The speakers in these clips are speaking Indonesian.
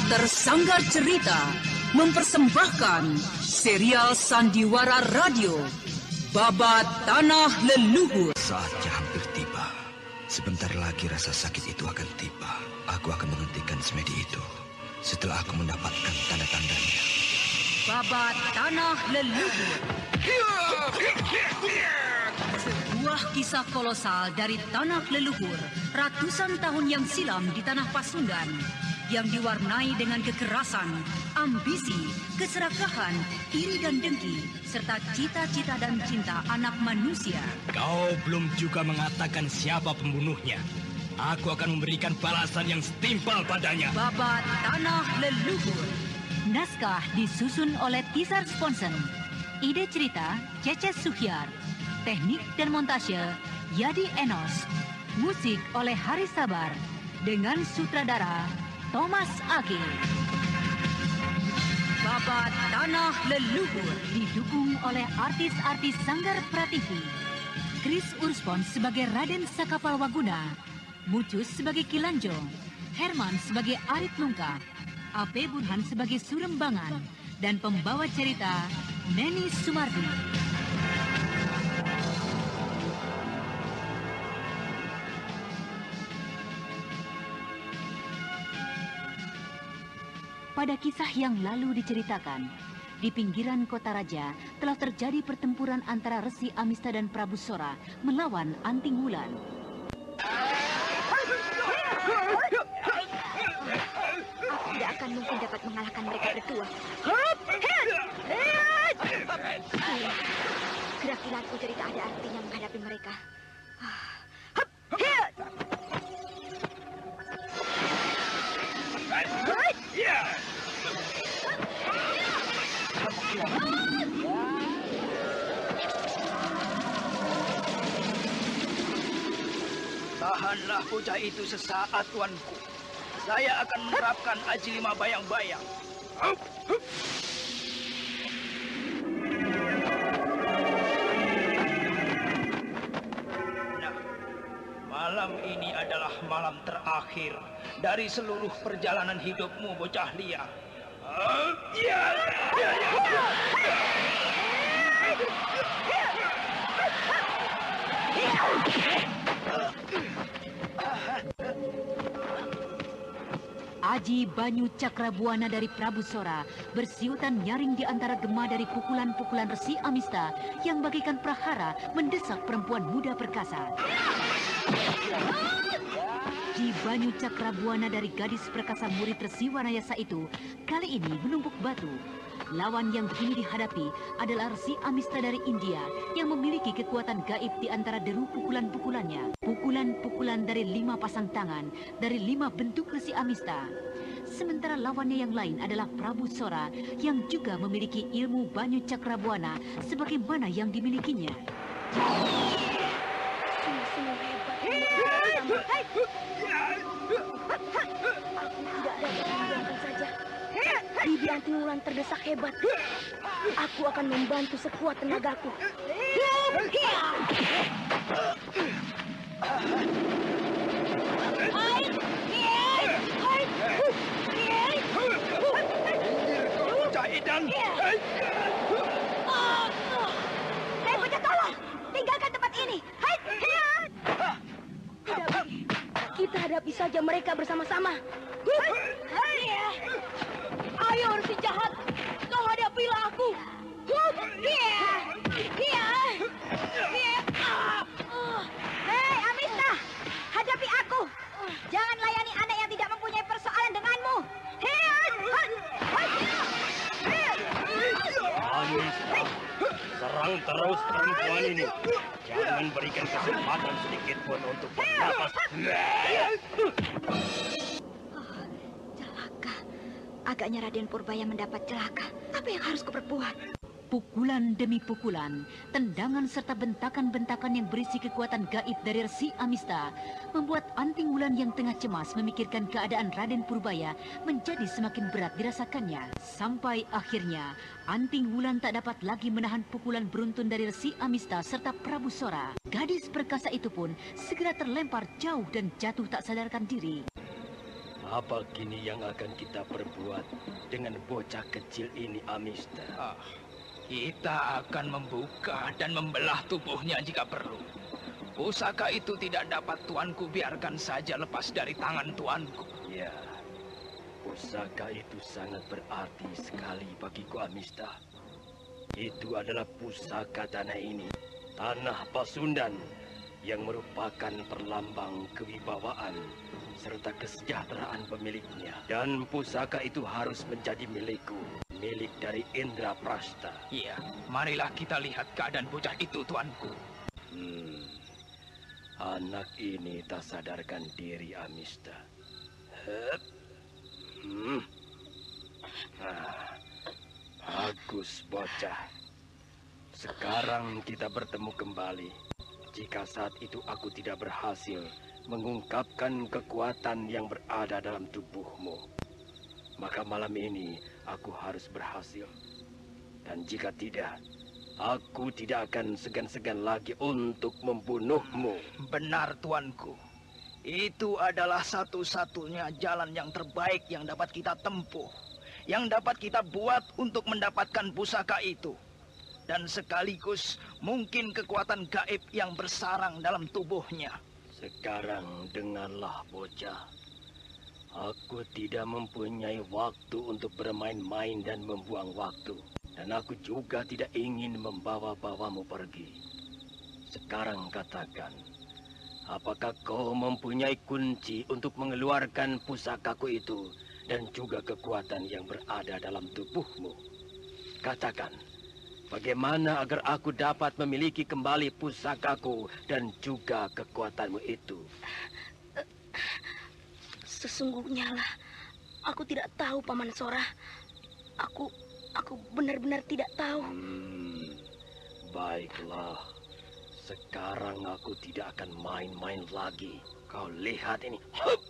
Teater Sanggar Cerita mempersembahkan serial Sandiwara Radio Babat Tanah Leluhur. Saatnya hampir tiba. Sebentar lagi rasa sakit itu akan tiba. Aku akan menghentikan semedi itu setelah aku mendapatkan tanda-tandanya. Babat Tanah Leluhur. Sebuah kisah kolosal dari tanah leluhur ratusan tahun yang silam di tanah Pasundan yang diwarnai dengan kekerasan, ambisi, keserakahan, iri dan dengki, serta cita-cita dan cinta anak manusia. Kau belum juga mengatakan siapa pembunuhnya. Aku akan memberikan balasan yang setimpal padanya. Babat Tanah Leluhur. Naskah disusun oleh Tisar Sponsen. Ide cerita Cece Suhyar. Teknik dan montase Yadi Enos. Musik oleh Haris Sabar dengan sutradara Thomas Age. Babat Tanah Leluhur didukung oleh artis-artis Sanggar Prativi. Chris Urspon sebagai Raden Sakapal Waguna, Mucus sebagai Kilanjo, Herman sebagai Arit Lungka, A.P. Burhan sebagai Surembangan, dan pembawa cerita Neni Sumardi. Pada kisah yang lalu diceritakan, di pinggiran kota raja telah terjadi pertempuran antara Resi Amista dan Prabu Sora melawan Anting Wulan. Aku tidak akan mungkin dapat mengalahkan mereka berdua. Gerak kilatku jadi tak ada artinya menghadapi mereka. Tahanlah bocah itu sesaat, tuanku. Saya akan menerapkan aji 5 bayang-bayang. Nah, malam ini adalah malam terakhir dari seluruh perjalanan hidupmu, bocah liar. Aji Banyu Cakrabuana dari Prabu Sora bersiutan nyaring di antara gema dari pukulan-pukulan Resi Amista yang bagaikan prahara mendesak perempuan muda perkasa. Aji Banyu Cakrabuana dari gadis perkasa murid Resi Wanayasa itu kali ini menumpuk batu. Lawan yang kini dihadapi adalah Resi Amista dari India yang memiliki kekuatan gaib di antara deru pukulan-pukulannya. Pukulan-pukulan dari 5 pasang tangan, dari 5 bentuk Resi Amista. Sementara lawannya yang lain adalah Prabu Sora yang juga memiliki ilmu Banyu Cakrabuana sebagaimana yang dimilikinya. Sungguh hebat. Aku tidak dapat membiarkan saja. Bibi Anting Wulan terdesak hebat. Aku akan membantu sekuat tenagaku. Hei, bocah tolong! Tinggalkan tempat ini! Tidak, kita hadapi saja mereka bersama-sama. Ayo, si jahat! Kau hadapilah aku! Hei, Amista! Hadapi aku! Jangan layani anak yang tidak mempunyai persoalan denganmu! Amista, serang terus perempuan ini. Jangan berikan kesempatan sedikit pun untuk bernapas. Celaka. Agaknya Raden Purbaya mendapat celaka. Apa yang harus kuperbuat? Pukulan demi pukulan, tendangan serta bentakan-bentakan yang berisi kekuatan gaib dari Resi Amista membuat Anting Wulan yang tengah cemas memikirkan keadaan Raden Purbaya menjadi semakin berat dirasakannya. Sampai akhirnya Anting Wulan tak dapat lagi menahan pukulan beruntun dari Resi Amista serta Prabu Sora. Gadis perkasa itu pun segera terlempar jauh dan jatuh tak sadarkan diri. Apa kini yang akan kita perbuat dengan bocah kecil ini, Amista? Kita akan membuka dan membelah tubuhnya jika perlu. Pusaka itu tidak dapat tuanku biarkan saja lepas dari tangan tuanku. Ya, pusaka itu sangat berarti sekali bagiku, Amista. Itu adalah pusaka tanah ini, tanah Pasundan, yang merupakan perlambang kewibawaan serta kesejahteraan pemiliknya. Dan pusaka itu harus menjadi milikku, milik dari Indraprasta. Iya, marilah kita lihat keadaan bocah itu, tuanku. Anak ini tak sadarkan diri, Amista. Bagus, bocah. Sekarang kita bertemu kembali. Jika saat itu aku tidak berhasil mengungkapkan kekuatan yang berada dalam tubuhmu, maka malam ini aku harus berhasil. Dan jika tidak, aku tidak akan segan-segan lagi untuk membunuhmu. Benar, tuanku. Itu adalah satu-satunya jalan yang terbaik yang dapat kita tempuh, yang dapat kita buat untuk mendapatkan pusaka itu. Dan sekaligus mungkin kekuatan gaib yang bersarang dalam tubuhnya. Sekarang dengarlah, bocah. Aku tidak mempunyai waktu untuk bermain-main dan membuang waktu. Dan aku juga tidak ingin membawa-bawamu pergi. Sekarang katakan, apakah kau mempunyai kunci untuk mengeluarkan pusakaku itu dan juga kekuatan yang berada dalam tubuhmu? Katakan, bagaimana agar aku dapat memiliki kembali pusakaku dan juga kekuatanmu itu? Sesungguhnya lah, aku tidak tahu, Paman Sora. Aku benar-benar tidak tahu. Baiklah, sekarang aku tidak akan main-main lagi. Kau lihat ini. Hup!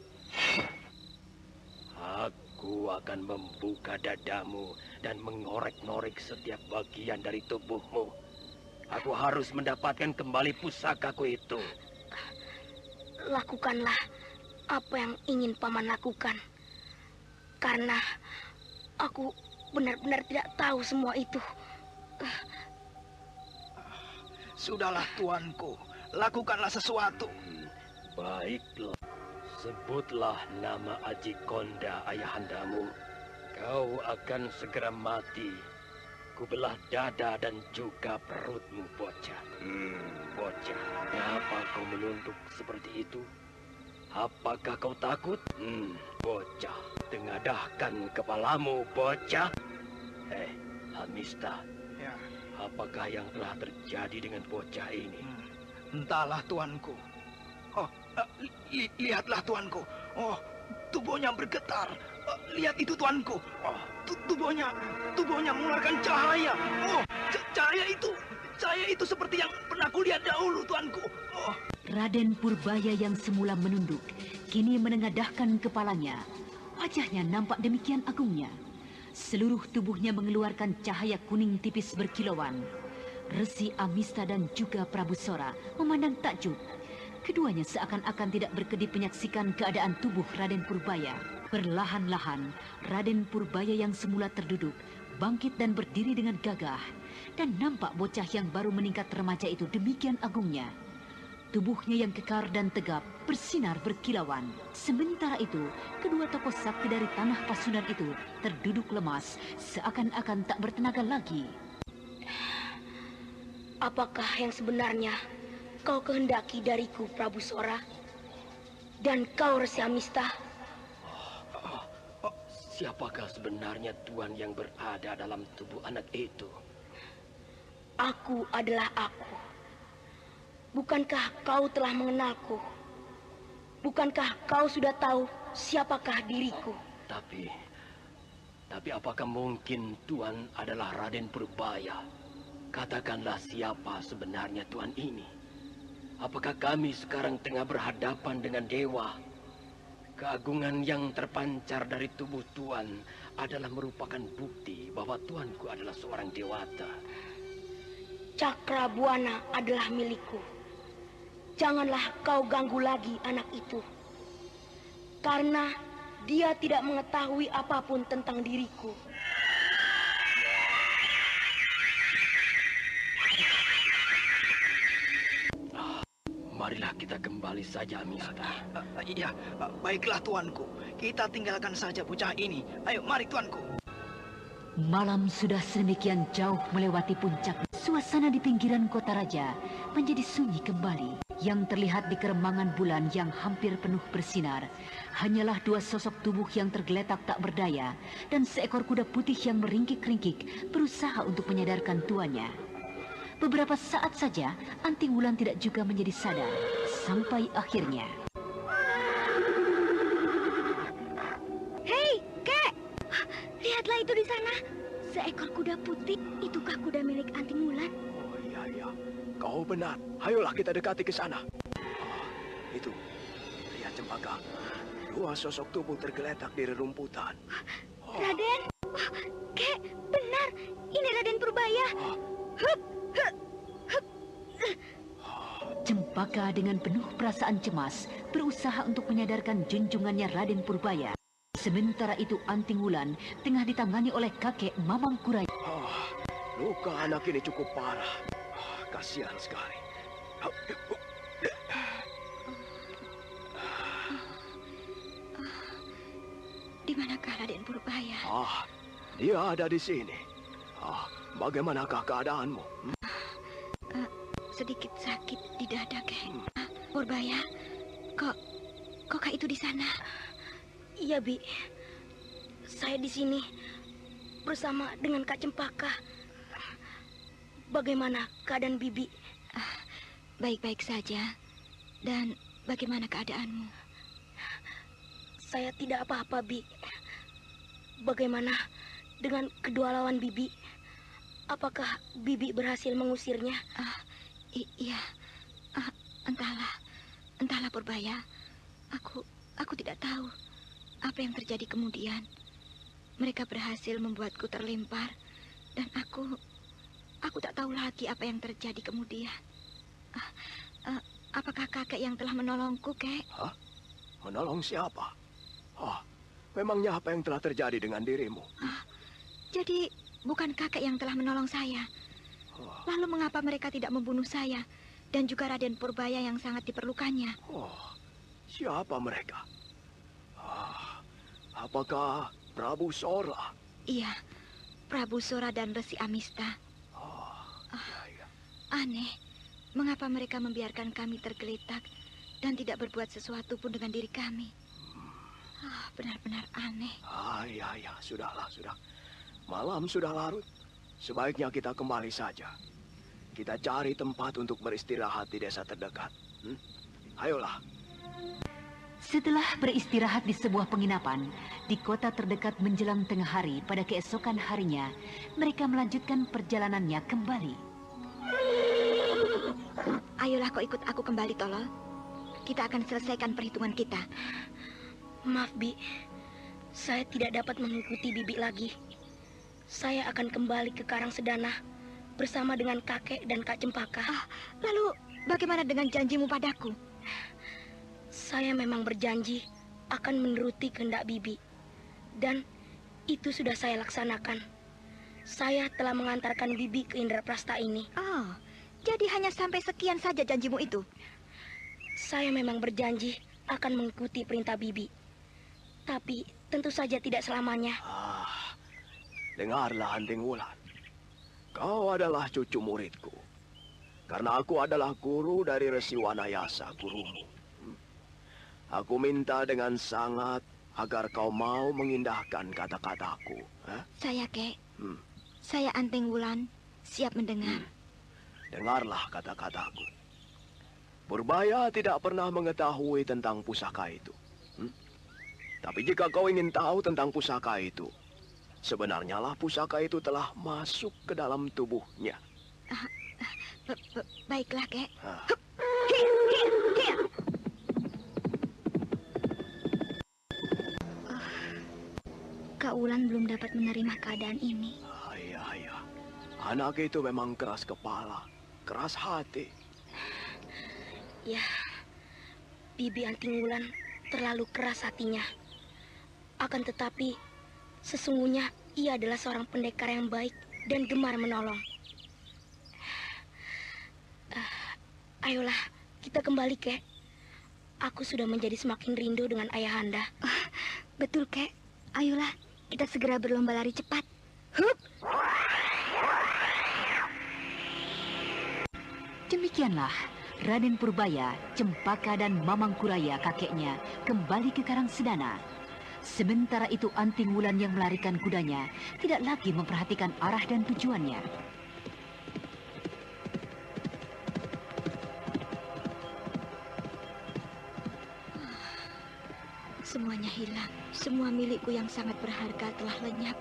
Aku akan membuka dadamu dan mengorek-ngorek setiap bagian dari tubuhmu. Aku harus mendapatkan kembali pusakaku itu. Lakukanlah apa yang ingin Paman lakukan. Karena aku benar-benar tidak tahu semua itu. Sudahlah, tuanku. Lakukanlah sesuatu. Baiklah. Sebutlah nama Aji Konda, ayahandamu. Kau akan segera mati. Kubelah dada dan juga perutmu, bocah. Bocah, kenapa kau menunduk seperti itu? Apakah kau takut? Bocah, tengadahkan kepalamu, bocah. Amista. Ya. Apakah yang telah terjadi dengan bocah ini? Entahlah, tuanku. Lihatlah, tuanku. Tubuhnya bergetar. Lihat itu, tuanku. Tubuhnya mengeluarkan cahaya. Cahaya itu seperti yang pernah kulihat dahulu, tuanku. Raden Purbaya yang semula menunduk, kini menengadahkan kepalanya. Wajahnya nampak demikian agungnya. Seluruh tubuhnya mengeluarkan cahaya kuning tipis berkilauan. Resi Amista dan juga Prabu Sora memandang takjub. Keduanya seakan-akan tidak berkedip menyaksikan keadaan tubuh Raden Purbaya. Perlahan-lahan, Raden Purbaya yang semula terduduk, bangkit dan berdiri dengan gagah. Dan nampak bocah yang baru meningkat remaja itu demikian agungnya. Tubuhnya yang kekar dan tegap bersinar berkilauan. Sementara itu, kedua tokoh sakti dari tanah Pasundan itu terduduk lemas, seakan-akan tak bertenaga lagi. Apakah yang sebenarnya kau kehendaki dariku, Prabu Sora? Dan kau, Resi Amista? Siapakah sebenarnya tuan yang berada dalam tubuh anak itu? Aku adalah aku. Bukankah kau telah mengenalku? Bukankah kau sudah tahu siapakah diriku? Tapi apakah mungkin tuan adalah Raden Purbaya? Katakanlah siapa sebenarnya tuan ini? Apakah kami sekarang tengah berhadapan dengan dewa? Keagungan yang terpancar dari tubuh tuan adalah merupakan bukti bahwa tuanku adalah seorang dewata. Cakrabuana adalah milikku. Janganlah kau ganggu lagi anak itu. Karena Dia tidak mengetahui apapun tentang diriku. Marilah kita kembali saja, Amista. Iya, baiklah tuanku. Kita tinggalkan saja bocah ini. Ayo, mari tuanku. Malam sudah sedemikian jauh melewati puncak. Suasana di pinggiran kota raja menjadi sunyi kembali. Yang terlihat di keremangan bulan yang hampir penuh bersinar hanyalah dua sosok tubuh yang tergeletak tak berdaya dan seekor kuda putih yang meringkik-ringkik berusaha untuk menyadarkan tuannya. Beberapa saat saja Anting Wulan tidak juga menjadi sadar sampai akhirnya. Hei, Kek! Lihatlah itu di sana. Seekor kuda putih. Itukah kuda milik Anting Wulan? Oh iya. Kau benar. Ayolah kita dekati ke sana. Itu. Lihat Cempaka. Dua sosok tubuh tergeletak di rerumputan. Raden! Kek, benar. Ini Raden Purbaya. Hup! Cempaka dengan penuh perasaan cemas berusaha untuk menyadarkan junjungannya Raden Purbaya. Sementara itu Anting Wulan tengah ditangani oleh kakek Mamang Kurai. Luka anak ini cukup parah. Kasihan sekali. Di manakah Raden Purbaya? Dia ada di sini. Bagaimanakah keadaanmu? Sedikit sakit di dada, Kek. Purbaya, kok itu di sana? Iya, Bi. Saya di sini bersama dengan Kak Cempaka. Bagaimana keadaan Bibi? Baik-baik saja. Dan bagaimana keadaanmu? Saya tidak apa-apa, Bi. Bagaimana dengan kedua lawan Bibi? Apakah Bibi berhasil mengusirnya? Iya. Entahlah Purbaya. Aku tidak tahu apa yang terjadi kemudian. Mereka berhasil membuatku terlempar dan aku tak tahu lagi apa yang terjadi kemudian. Apakah kakek yang telah menolongku, Kek? Menolong siapa? Memangnya apa yang telah terjadi dengan dirimu? Jadi bukan kakek yang telah menolong saya. Lalu mengapa mereka tidak membunuh saya dan juga Raden Purbaya yang sangat diperlukannya? Siapa mereka? Apakah Prabu Sora? Iya, Prabu Sora dan Resi Amista. Iya. Aneh, mengapa mereka membiarkan kami tergeletak dan tidak berbuat sesuatu pun dengan diri kami? Benar-benar aneh. Iya, sudah. Malam sudah larut. Sebaiknya kita kembali saja. Kita cari tempat untuk beristirahat di desa terdekat. Ayolah. Setelah beristirahat di sebuah penginapan di kota terdekat menjelang tengah hari pada keesokan harinya, mereka melanjutkan perjalanannya kembali. Ayolah kau ikut aku kembali, Tolol. Kita akan selesaikan perhitungan kita. Maaf, Bi. Saya tidak dapat mengikuti Bibi lagi. Saya akan kembali ke Karang Sedana bersama dengan kakek dan Kak Cempaka. Lalu bagaimana dengan janjimu padaku? Saya memang berjanji akan menuruti kehendak Bibi. Dan itu sudah saya laksanakan. Saya telah mengantarkan Bibi ke Indraprasta ini. Jadi hanya sampai sekian saja janjimu itu? Saya memang berjanji akan mengikuti perintah Bibi. Tapi tentu saja tidak selamanya. Dengarlah, Anting Wulan. Kau adalah cucu muridku. Karena aku adalah guru dari Resi Wanayasa, gurumu. Aku minta dengan sangat agar kau mau mengindahkan kata-kataku. Saya, Kek. Saya Anting Wulan, siap mendengar. Dengarlah kata-kataku. Purbaya tidak pernah mengetahui tentang pusaka itu. Tapi jika kau ingin tahu tentang pusaka itu, sebenarnya lah pusaka itu telah masuk ke dalam tubuhnya. Baiklah, Kek. Kak Wulan belum dapat menerima keadaan ini. Iya. Anak itu memang keras kepala, keras hati. Ya, Bibi Anting Wulan terlalu keras hatinya. Akan tetapi, sesungguhnya ia adalah seorang pendekar yang baik dan gemar menolong. Ayolah, kita kembali, Kek. Aku sudah menjadi semakin rindu dengan ayahanda. Betul, Kek. Ayolah, kita segera berlomba lari cepat. Hup! Demikianlah, Raden Purbaya, Cempaka dan Mamang Kuraya kakeknya kembali ke Karang Sedana. Sementara itu Anting Wulan yang melarikan kudanya tidak lagi memperhatikan arah dan tujuannya. Semuanya hilang. Semua milikku yang sangat berharga telah lenyap.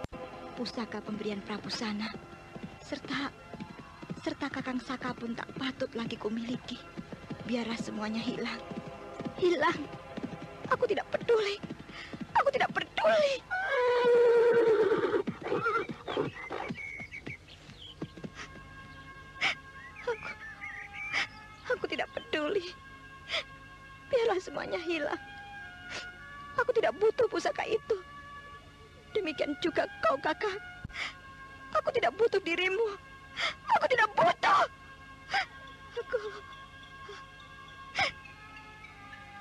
Pusaka pemberian Prabu Sana, serta Kakang Saka pun tak patut lagi kumiliki. Biarlah semuanya hilang. Hilang. Aku tidak peduli. Aku tidak peduli. Aku tidak peduli. Biarlah semuanya hilang. Aku tidak butuh pusaka itu. Demikian juga kau, Kakak. Aku tidak butuh dirimu. Aku tidak butuh.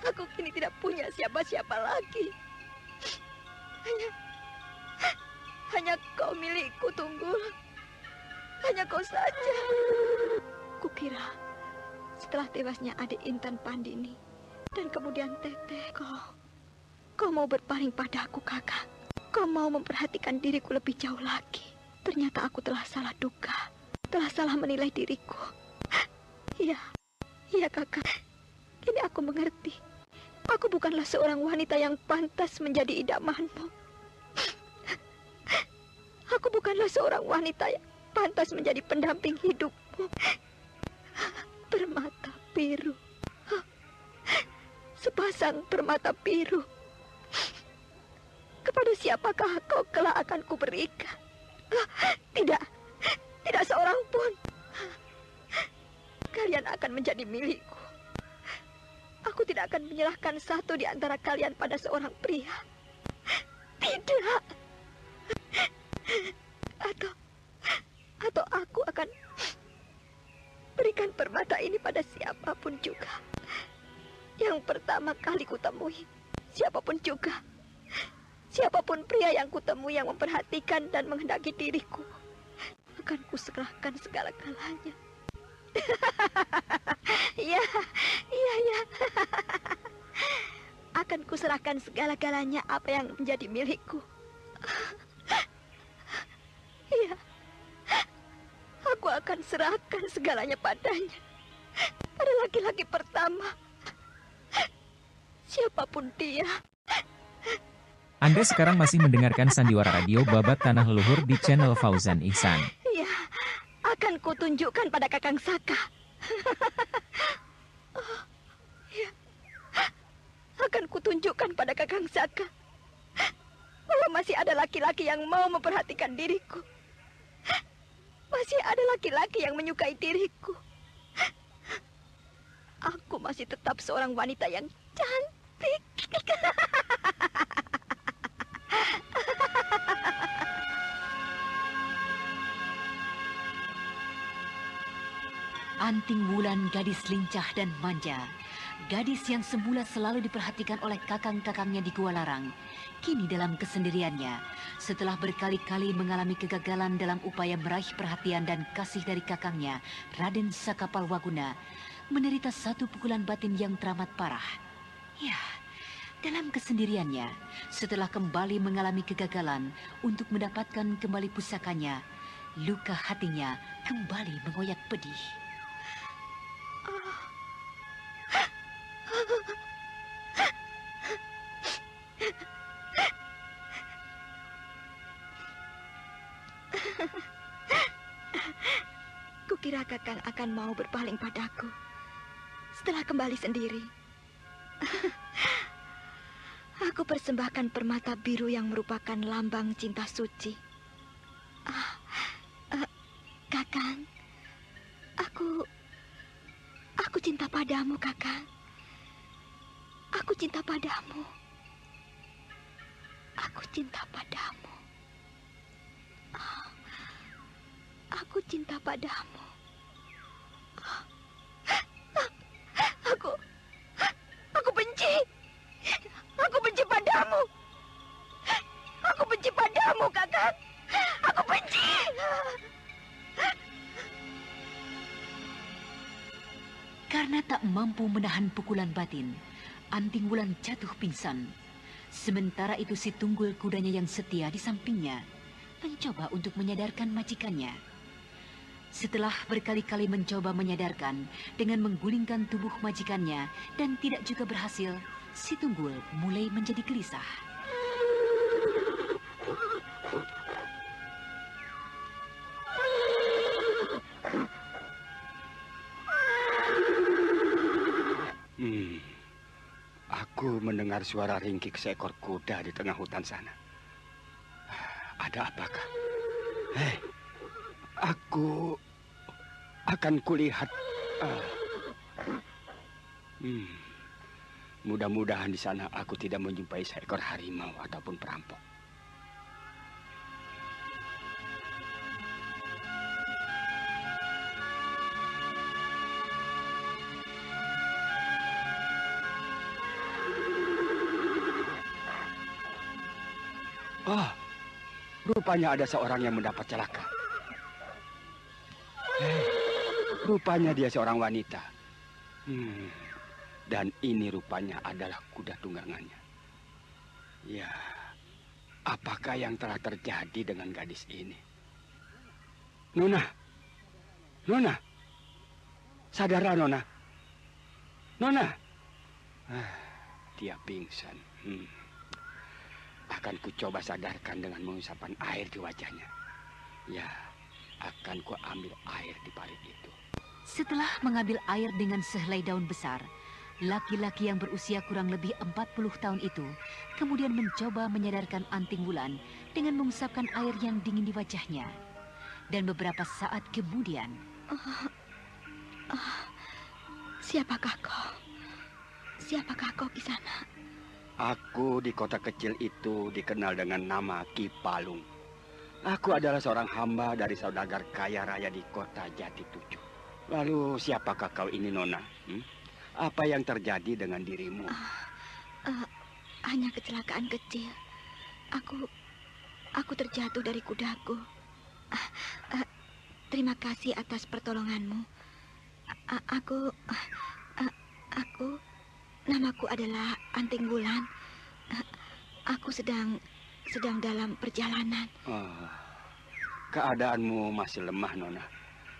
Aku kini tidak punya siapa-siapa lagi. Hanya kau milikku, Tunggul. Hanya kau saja. Kukira setelah tewasnya adik Intan Pandini dan kemudian Teteh, kau mau berpaling padaku, Kakak. Kau mau memperhatikan diriku lebih jauh lagi. Ternyata aku telah salah duga. Telah salah menilai diriku. Iya, Kakak. Kini aku mengerti. Aku bukanlah seorang wanita yang pantas menjadi idamanmu. Aku bukanlah seorang wanita yang pantas menjadi pendamping hidupmu. Permata biru. Sepasang permata biru. Kepada siapakah kau kelak akan kuberikan? Tidak seorang pun. Kalian akan menjadi milikku. Aku tidak akan menyerahkan satu di antara kalian pada seorang pria. Tidak. Atau aku akan berikan permata ini pada siapapun juga. Yang pertama kali kutemui, siapapun juga. Siapapun pria yang kutemui yang memperhatikan dan menghendaki diriku, akan kuserahkan segala-galanya. Iya. Akan kuserahkan segala-galanya apa yang menjadi milikku. Iya. Aku akan serahkan segalanya padanya. Pada laki-laki pertama. Siapapun dia. Anda sekarang masih mendengarkan Sandiwara Radio Babat Tanah Leluhur di channel Fauzan Ihsan. Iya, akan kutunjukkan pada Kakang Saka. Ya. Akan kutunjukkan pada Kakang Saka bahwa masih ada laki-laki yang mau memperhatikan diriku. Masih ada laki-laki yang menyukai diriku. Aku masih tetap seorang wanita yang cantik. Anting Wulan gadis lincah dan manja. Gadis yang semula selalu diperhatikan oleh kakang-kakangnya di Gua Larang. Kini dalam kesendiriannya, setelah berkali-kali mengalami kegagalan dalam upaya meraih perhatian dan kasih dari kakangnya, Raden Sakapalwaguna, menderita satu pukulan batin yang teramat parah. Ya, dalam kesendiriannya, setelah kembali mengalami kegagalan untuk mendapatkan kembali pusakanya, luka hatinya kembali mengoyak pedih. Kukira Kakang akan mau berpaling padaku setelah kembali sendiri. Aku persembahkan permata biru yang merupakan lambang cinta suci. Kakang, aku cinta padamu, Kakang. Aku cinta padamu. Aku cinta padamu. Aku cinta padamu. Aku benci. Aku benci padamu. Aku benci padamu, Kakang. Aku benci. Karena tak mampu menahan pukulan batin, Anting Wulan jatuh pingsan. Sementara itu si Tunggul kudanya yang setia di sampingnya mencoba untuk menyadarkan majikannya. Setelah berkali-kali mencoba menyadarkan dengan menggulingkan tubuh majikannya dan tidak juga berhasil, si Tunggul mulai menjadi gelisah. Aku mendengar suara ringkik seekor kuda di tengah hutan sana. Ada apakah? Aku akan kulihat. Mudah-mudahan di sana aku tidak menjumpai seekor harimau ataupun perampok. Oh, rupanya ada seorang yang mendapat celaka. Rupanya dia seorang wanita. Dan ini rupanya adalah kuda tunggangannya. Ya, apakah yang telah terjadi dengan gadis ini? Nona, sadarlah Nona. Nona, dia pingsan. Akan ku coba sadarkan dengan mengusapkan air di wajahnya. Ya, akan ku ambil air di parit itu. Setelah mengambil air dengan sehelai daun besar, laki-laki yang berusia kurang lebih 40 tahun itu kemudian mencoba menyadarkan Anting Wulan dengan mengusapkan air yang dingin di wajahnya. Dan beberapa saat kemudian... Siapakah kau? Siapakah kau di sana? Aku di kota kecil itu dikenal dengan nama Ki Palung. Aku adalah seorang hamba dari saudagar kaya raya di kota Jati Tujuh. Lalu siapakah kau ini, Nona? Apa yang terjadi dengan dirimu? Hanya kecelakaan kecil. Aku terjatuh dari kudaku. Terima kasih atas pertolonganmu. Namaku adalah Anting Wulan. Aku sedang dalam perjalanan. Keadaanmu masih lemah, Nona.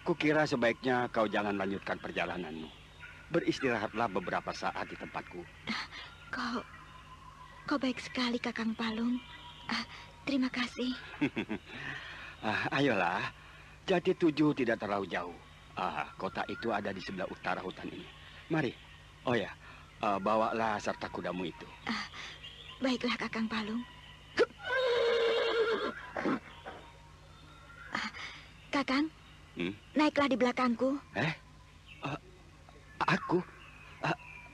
Kukira sebaiknya kau jangan lanjutkan perjalananmu. Beristirahatlah beberapa saat di tempatku. Kau baik sekali, Kakang Palung. Terima kasih. Ayolah, Jati Tujuh tidak terlalu jauh. Kota itu ada di sebelah utara hutan ini. Mari. Oh ya, bawalah serta kudamu itu. Baiklah, Kakang Palung. Kakang, naiklah di belakangku.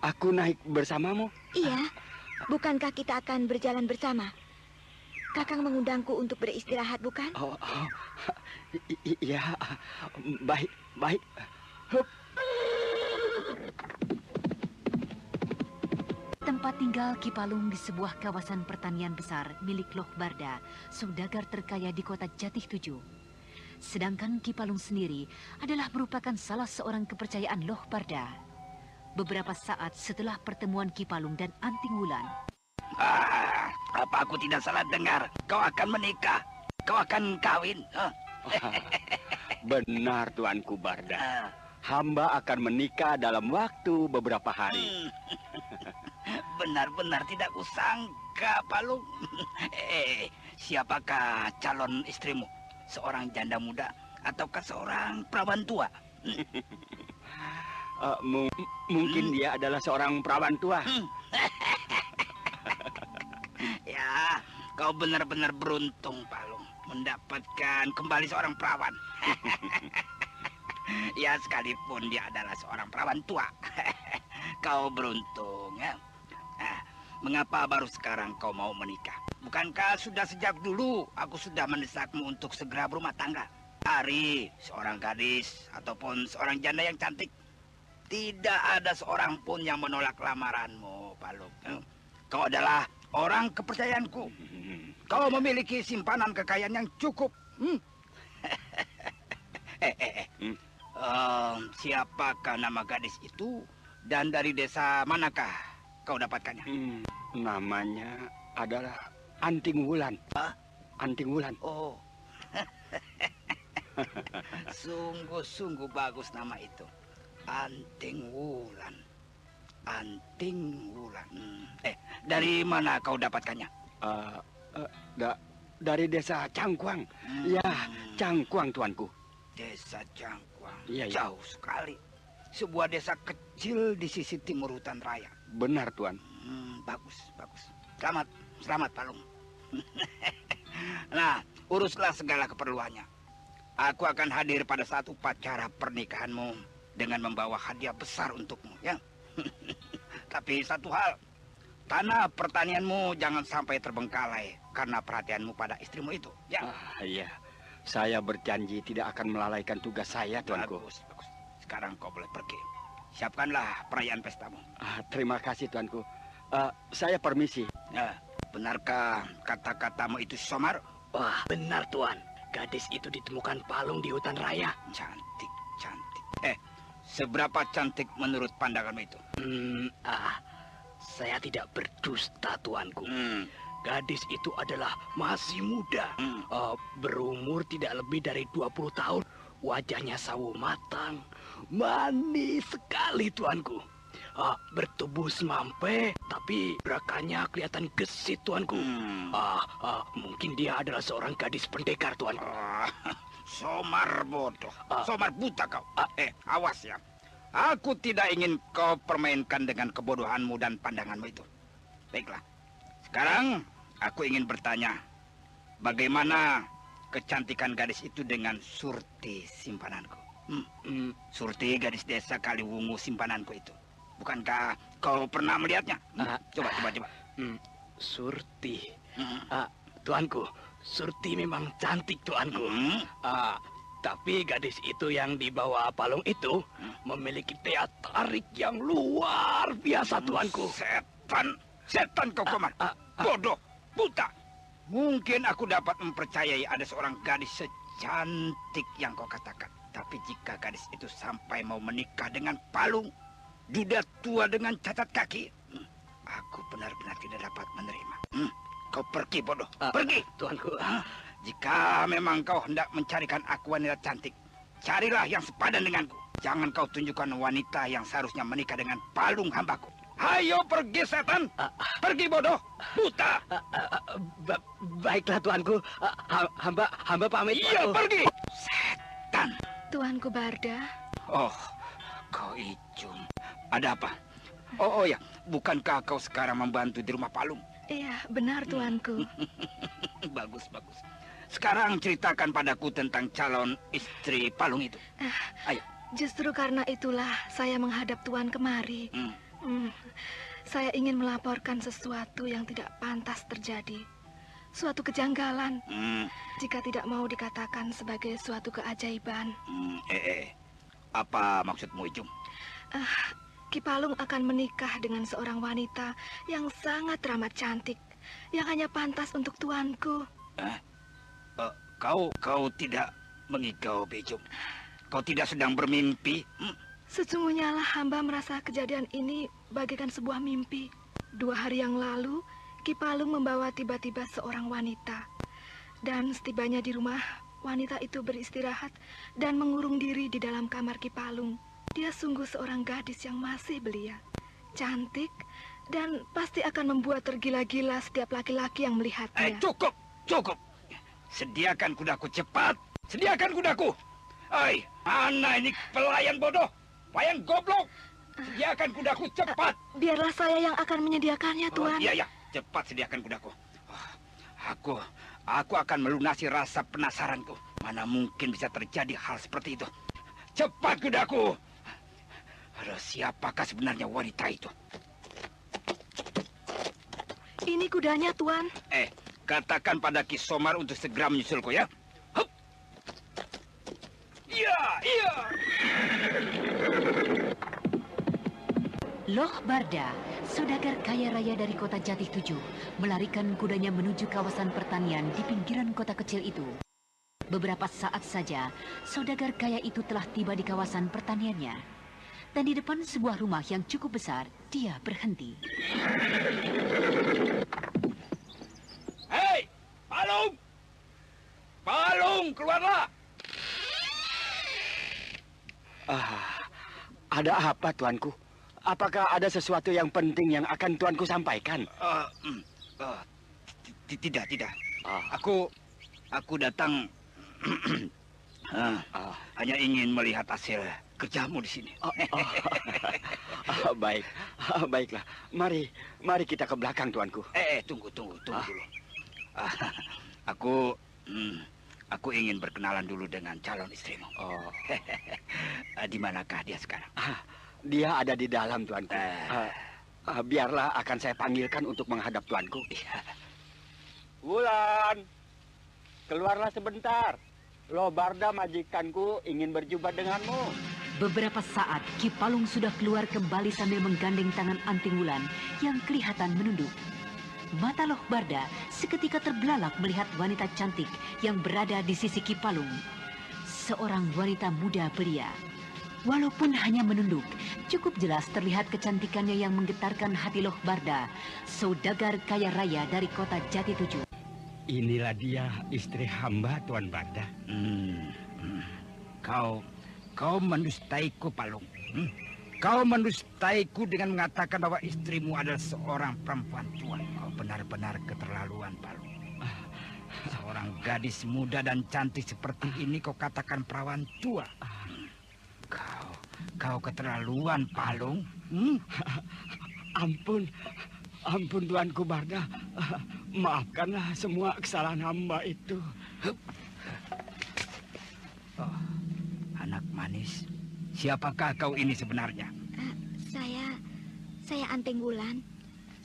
Aku naik bersamamu? Iya, bukankah kita akan berjalan bersama? Kakang mengundangku untuk beristirahat, bukan? Iya, baik. Hup. Tempat tinggal Ki Palung di sebuah kawasan pertanian besar milik Loh Barda, saudagar terkaya di kota Jati Tujuh. Sedangkan Ki Palung sendiri adalah merupakan salah seorang kepercayaan Loh Barda. Beberapa saat setelah pertemuan Ki Palung dan Anting Wulan. Apa aku tidak salah dengar? Kau akan menikah? Kau akan kawin? Benar, Tuanku Barda. Hamba akan menikah dalam waktu beberapa hari. Benar-benar tidak kusangka, Palung. Siapakah calon istrimu? Seorang janda muda ataukah seorang perawan tua? Mungkin dia adalah seorang perawan tua. Ya, kau benar-benar beruntung, Palung, mendapatkan kembali seorang perawan. Ya, sekalipun dia adalah seorang perawan tua. Kau beruntung, ya. Mengapa baru sekarang kau mau menikah? bukankah sudah sejak dulu aku sudah mendesakmu untuk segera berumah tangga? Cari seorang gadis ataupun seorang janda yang cantik. Tidak ada seorang pun yang menolak lamaranmu, Palung. Kau adalah orang kepercayaanku. Kau memiliki simpanan kekayaan yang cukup. Siapakah nama gadis itu dan dari desa manakah kau dapatkannya? Namanya adalah Anting Wulan. Anting Wulan. Oh. Sungguh-sungguh bagus nama itu. Anting Wulan. Anting Wulan. Dari mana kau dapatkannya? Dari desa Cangkuang. Ya, Cangkuang, tuanku. Desa Cangkuang. Iya, jauh sekali. Sebuah desa kecil di sisi timur hutan raya. Benar, tuan. Bagus, bagus. Selamat, Palung. Nah, uruslah segala keperluannya. Aku akan hadir pada saat upacara pernikahanmu dengan membawa hadiah besar untukmu, ya. Tapi satu hal, tanah pertanianmu jangan sampai terbengkalai karena perhatianmu pada istrimu itu, ya. Iya, saya berjanji tidak akan melalaikan tugas saya, tuanku. Bagus. Sekarang kau boleh pergi. Siapkanlah perayaan pestamu. Terima kasih, tuanku. Saya permisi. Benarkah kata-katamu itu Somar? Wah, benar, Tuan. Gadis itu ditemukan Palung di hutan raya. Cantik. Seberapa cantik menurut pandanganmu itu? Saya tidak berdusta, tuanku. Gadis itu adalah masih muda. Berumur tidak lebih dari 20 tahun. Wajahnya sawo matang. Manis sekali, tuanku. Bertubuh semampe, tapi gerakannya kelihatan gesit, tuanku. Mungkin dia adalah seorang gadis pendekar, tuanku. Somar bodoh. Somar buta kau. Awas ya. Aku tidak ingin kau permainkan dengan kebodohanmu dan pandanganmu itu. Baiklah. Sekarang aku ingin bertanya. Bagaimana kecantikan gadis itu dengan Surti simpananku? Surti gadis desa Kaliwungu simpananku itu. Bukankah kau pernah melihatnya? Coba. Surti. Tuanku, Surti memang cantik, tuanku. Tapi gadis itu yang dibawa Palung itu memiliki daya tarik yang luar biasa, tuanku. Setan kau, Komar. Bodoh, buta. Mungkin aku dapat mempercayai ada seorang gadis secantik yang kau katakan. Tapi jika gadis itu sampai mau menikah dengan Palung, duda tua dengan cacat kaki, aku benar-benar tidak dapat menerima. Kau pergi, bodoh. Pergi, tuanku. Jika memang kau hendak mencarikan aku wanita cantik, carilah yang sepadan denganku. Jangan kau tunjukkan wanita yang seharusnya menikah dengan Palung hambaku. Ayo pergi, setan. Pergi, bodoh. Buta. Baiklah, tuanku. Hamba pamit. Iya, pergi. Setan. Tuanku Barda. Oh, kau Icum. Ada apa? Oh ya, bukankah kau sekarang membantu di rumah Palung? Iya, benar, tuanku. Bagus. Sekarang ceritakan padaku tentang calon istri Palung itu. Ayo. Justru karena itulah saya menghadap tuan kemari. Saya ingin melaporkan sesuatu yang tidak pantas terjadi. Suatu kejanggalan. Jika tidak mau dikatakan sebagai suatu keajaiban. Apa maksudmu, Icum? Ki Palung akan menikah dengan seorang wanita yang sangat teramat cantik, yang hanya pantas untuk tuanku. Kau tidak mengigau, Icum. Kau tidak sedang bermimpi? Sesungguhnya lah hamba merasa kejadian ini bagaikan sebuah mimpi. 2 hari yang lalu, Ki Palung membawa tiba-tiba seorang wanita. Dan setibanya di rumah, wanita itu beristirahat dan mengurung diri di dalam kamar Ki Palung. Dia sungguh seorang gadis yang masih belia, cantik, dan pasti akan membuat tergila-gila setiap laki-laki yang melihatnya. Cukup. Sediakan kudaku cepat. Sediakan kudaku. Mana ini pelayan bodoh, pelayan goblok. Sediakan kudaku cepat. Biarlah saya yang akan menyediakannya, Tuan. Iya, cepat sediakan kudaku. Aku akan melunasi rasa penasaranku. Mana mungkin bisa terjadi hal seperti itu. Cepat kudaku. Siapakah sebenarnya wanita itu? Ini kudanya, Tuan. Katakan pada Ki Somar untuk segera menyusulku ya. Hup. Iya, iya. Loh Barda, saudagar kaya raya dari kota Jati Tujuh, melarikan kudanya menuju kawasan pertanian di pinggiran kota kecil itu. Beberapa saat saja, saudagar kaya itu telah tiba di kawasan pertaniannya. Dan di depan sebuah rumah yang cukup besar, dia berhenti. Hei, Palung! Palung, keluarlah! Ada apa, tuanku? Apakah ada sesuatu yang penting yang akan tuanku sampaikan? Tidak. Aku datang hanya ingin melihat hasil kerjamu di sini. Baiklah. Mari kita ke belakang, tuanku. Tunggu dulu. Aku ingin berkenalan dulu dengan calon istrimu. Di manakah dia sekarang? Dia ada di dalam, tuanku. Biarlah akan saya panggilkan untuk menghadap tuanku. Wulan, keluarlah sebentar. Loh Barda majikanku ingin berjumpa denganmu. Beberapa saat, Ki Palung sudah keluar kembali sambil menggandeng tangan Anting Wulan yang kelihatan menunduk. Mata Loh Barda seketika terbelalak melihat wanita cantik yang berada di sisi Ki Palung. Seorang wanita muda belia. Walaupun hanya menunduk, cukup jelas terlihat kecantikannya yang menggetarkan hati Loh Barda, saudagar kaya raya dari kota Jati Tujuh. Inilah dia istri hamba, Tuan Barda. Kau mendustaiku, Palung. Kau mendustaiku dengan mengatakan bahwa istrimu adalah seorang perempuan tua. Kau benar-benar keterlaluan, Palung. Seorang gadis muda dan cantik seperti ini kau katakan perawan tua. Kau keterlaluan, Palung. Ampun Tuanku Barda. Maafkanlah semua kesalahan hamba itu. Anak manis, siapakah kau ini sebenarnya? Saya Anting Wulan,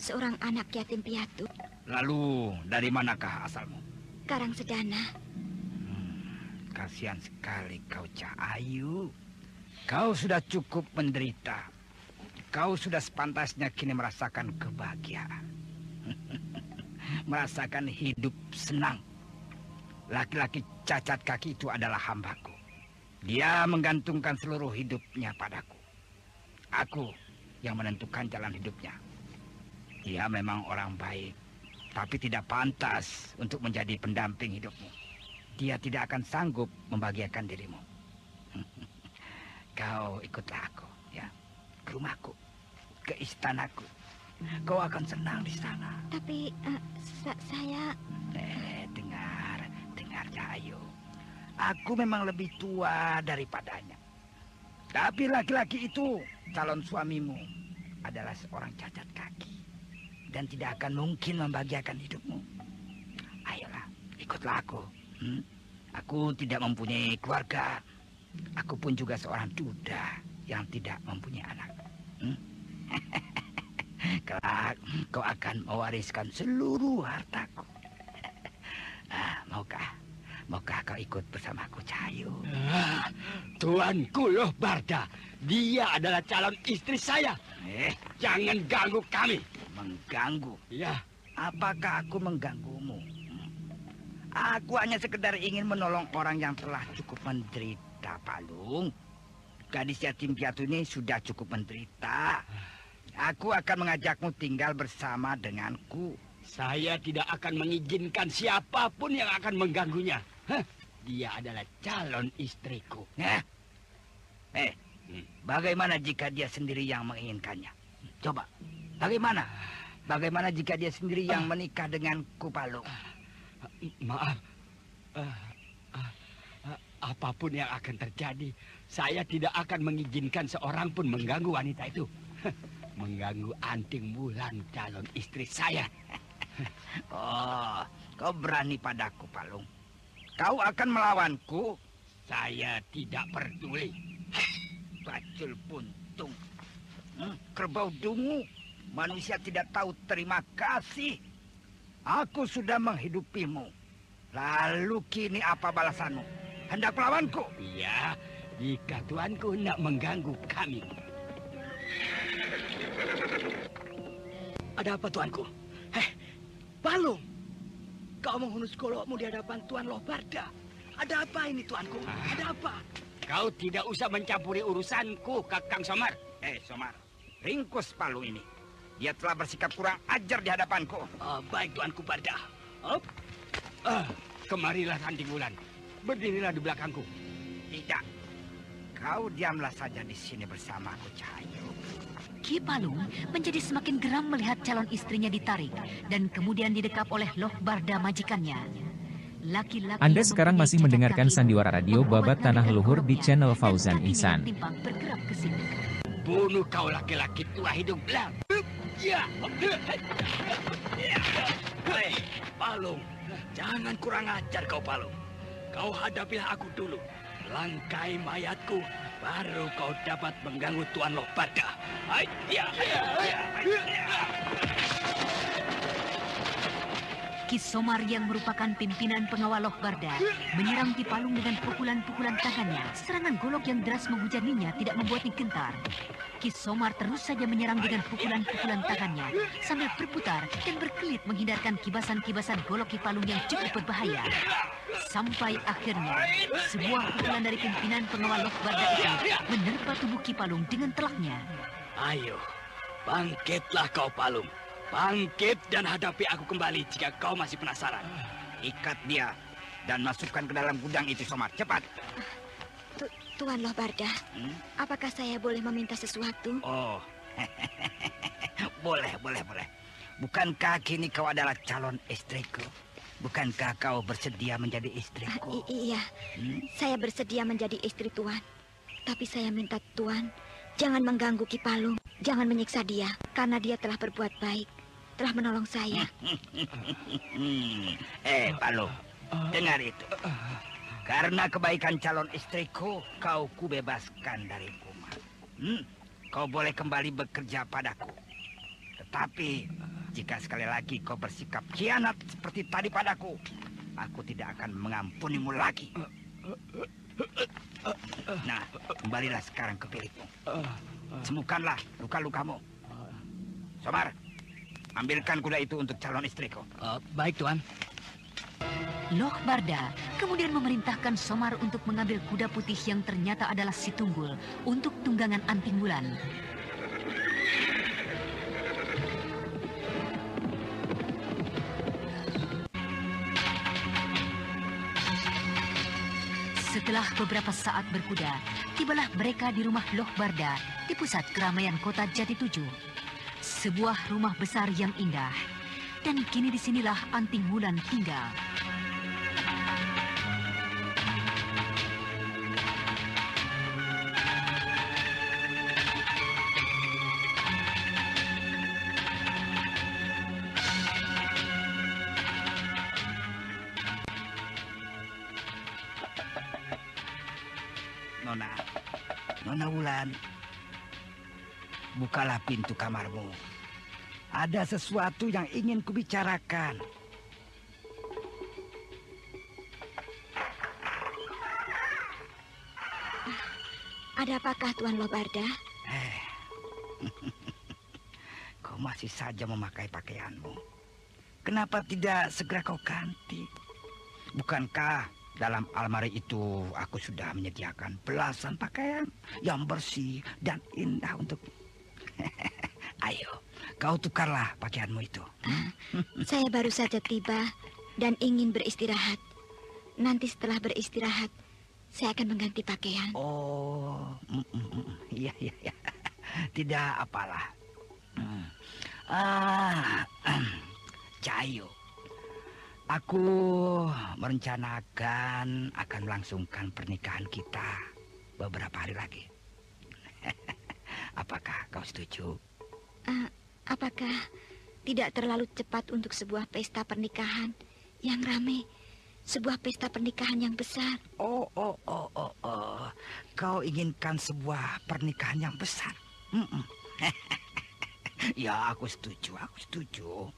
seorang anak yatim piatu. Lalu dari manakah asalmu? Karangsedana. Kasihan sekali kau, Cak Ayu. Kau sudah cukup menderita. Kau sudah sepantasnya kini merasakan kebahagiaan. Merasakan hidup senang. Laki-laki cacat kaki itu adalah hambaku. Dia menggantungkan seluruh hidupnya padaku. Aku yang menentukan jalan hidupnya. Dia memang orang baik, tapi tidak pantas untuk menjadi pendamping hidupmu. Dia tidak akan sanggup membahagiakan dirimu. Kau ikutlah aku, ya, ke rumahku, ke istanaku. Kau akan senang di sana. Tapi saya... Dengar Cahayu. Aku memang lebih tua daripadanya. Tapi laki-laki itu, calon suamimu, adalah seorang cacat kaki. Dan tidak akan mungkin membahagiakan hidupmu. Ayolah, ikutlah aku. Aku tidak mempunyai keluarga. Aku pun juga seorang duda yang tidak mempunyai anak. Kelak kau akan mewariskan seluruh hartaku. Maukah kau ikut bersamaku, Cahayu? Tuanku Loh Barda, dia adalah calon istri saya. Jangan ganggu kami. Mengganggu? Ya. Apakah aku mengganggumu? Aku hanya sekedar ingin menolong orang yang telah cukup menderita, Palung. Gadis yatim piatu ini sudah cukup menderita. Aku akan mengajakmu tinggal bersama denganku. Saya tidak akan mengizinkan siapapun yang akan mengganggunya. Dia adalah calon istriku. Bagaimana jika dia sendiri yang menginginkannya? Coba, bagaimana? Bagaimana jika dia sendiri yang menikah denganku, Palung? Maaf. Apapun yang akan terjadi, saya tidak akan mengizinkan seorang pun mengganggu wanita itu. Mengganggu Anting Wulan, calon istri saya. Oh, kau berani padaku, Palung. Kau akan melawanku? Saya tidak peduli. Bacul puntung. Kerbau dungu. Manusia tidak tahu terima kasih. Aku sudah menghidupimu. Lalu kini apa balasanmu? Hendak melawanku? Iya, jika tuanku hendak mengganggu kami. Ada apa tuanku? Palung, kau menghunus golokmu di hadapan Tuan Lohbarda. Ada apa ini tuanku? Ada apa? Kau tidak usah mencampuri urusanku, Kakang Somar. Somar, ringkus Palung ini. Dia telah bersikap kurang ajar di hadapanku. Baik tuanku Barda. Kemarilah Ranting Wulan. Berdirilah di belakangku. Tidak. Kau diamlah saja di sini bersama aku, Cahayu. Ki Palung menjadi semakin geram melihat calon istrinya ditarik dan kemudian didekap oleh Lohbarda majikannya. Laki-laki Anda sekarang masih mendengarkan Sandiwara Radio Babat Tanah Leluhur di channel Fauzan Ihsan. Bergerak ke sini. Bunuh kau laki-laki tua hidung belang. Ya. Palung, jangan kurang ajar kau Palung. Kau hadapilah aku dulu. Langkai mayatku, baru kau dapat mengganggu Tuan Lohbarda. Ki Somar yang merupakan pimpinan pengawal Lohbarda menyerang Ki Palung dengan pukulan-pukulan tangannya. Serangan golok yang deras menghujaninya tidak membuatnya gentar. Ki Somar terus saja menyerang dengan pukulan-pukulan tangannya sambil berputar dan berkelit menghindarkan kibasan-kibasan golok Ki Palung yang cukup berbahaya. Sampai akhirnya sebuah pukulan dari pimpinan pengawal Lohbarda itu menerpa tubuh Ki Palung dengan telaknya. Ayo, bangkitlah kau Palung. Bangkit dan hadapi aku kembali jika kau masih penasaran. Ikat dia dan masukkan ke dalam gudang itu, Somar. Cepat. Tuan Lohbarda, apakah saya boleh meminta sesuatu? Oh, boleh. Bukankah kini kau adalah calon istriku? Bukankah kau bersedia menjadi istriku? Iya, saya bersedia menjadi istri Tuan. Tapi saya minta Tuan, jangan mengganggu Ki Palung. Jangan menyiksa dia, karena dia telah berbuat baik. Telah menolong saya. Palung, dengar itu. Karena kebaikan calon istriku, kau kubebaskan dari hukuman. Kau boleh kembali bekerja padaku. Tetapi, jika sekali lagi kau bersikap khianat seperti tadi padaku, aku tidak akan mengampunimu lagi. Nah, kembalilah sekarang ke bilikmu. Sembuhkanlah luka-lukamu. Somar, ambilkan kuda itu untuk calon istriku. Baik, Tuan. Lohbarda kemudian memerintahkan Somar untuk mengambil kuda putih yang ternyata adalah si Tunggul untuk tunggangan Anting Wulan. Setelah beberapa saat berkuda, tibalah mereka di rumah Lohbarda di pusat keramaian kota Jatitujuh. Sebuah rumah besar yang indah. Dan kini disinilah Anting Wulan tinggal. Nona Wulan, bukalah pintu kamarmu. Ada sesuatu yang ingin kubicarakan. Ada apakah Tuan Lohbarda? Kau masih saja memakai pakaianmu. Kenapa tidak segera kau ganti? Bukankah dalam almari itu aku sudah menyediakan belasan pakaian yang bersih dan indah untuk. Ayo, kau tukarlah pakaianmu itu. Saya baru saja tiba dan ingin beristirahat. Nanti setelah beristirahat, saya akan mengganti pakaian. Oh, iya. Tidak apalah. Cahayu. Aku merencanakan akan melangsungkan pernikahan kita beberapa hari lagi. Apakah kau setuju? Apakah tidak terlalu cepat untuk sebuah pesta pernikahan yang ramai? Sebuah pesta pernikahan yang besar. Oh. Kau inginkan sebuah pernikahan yang besar? Ya, aku setuju.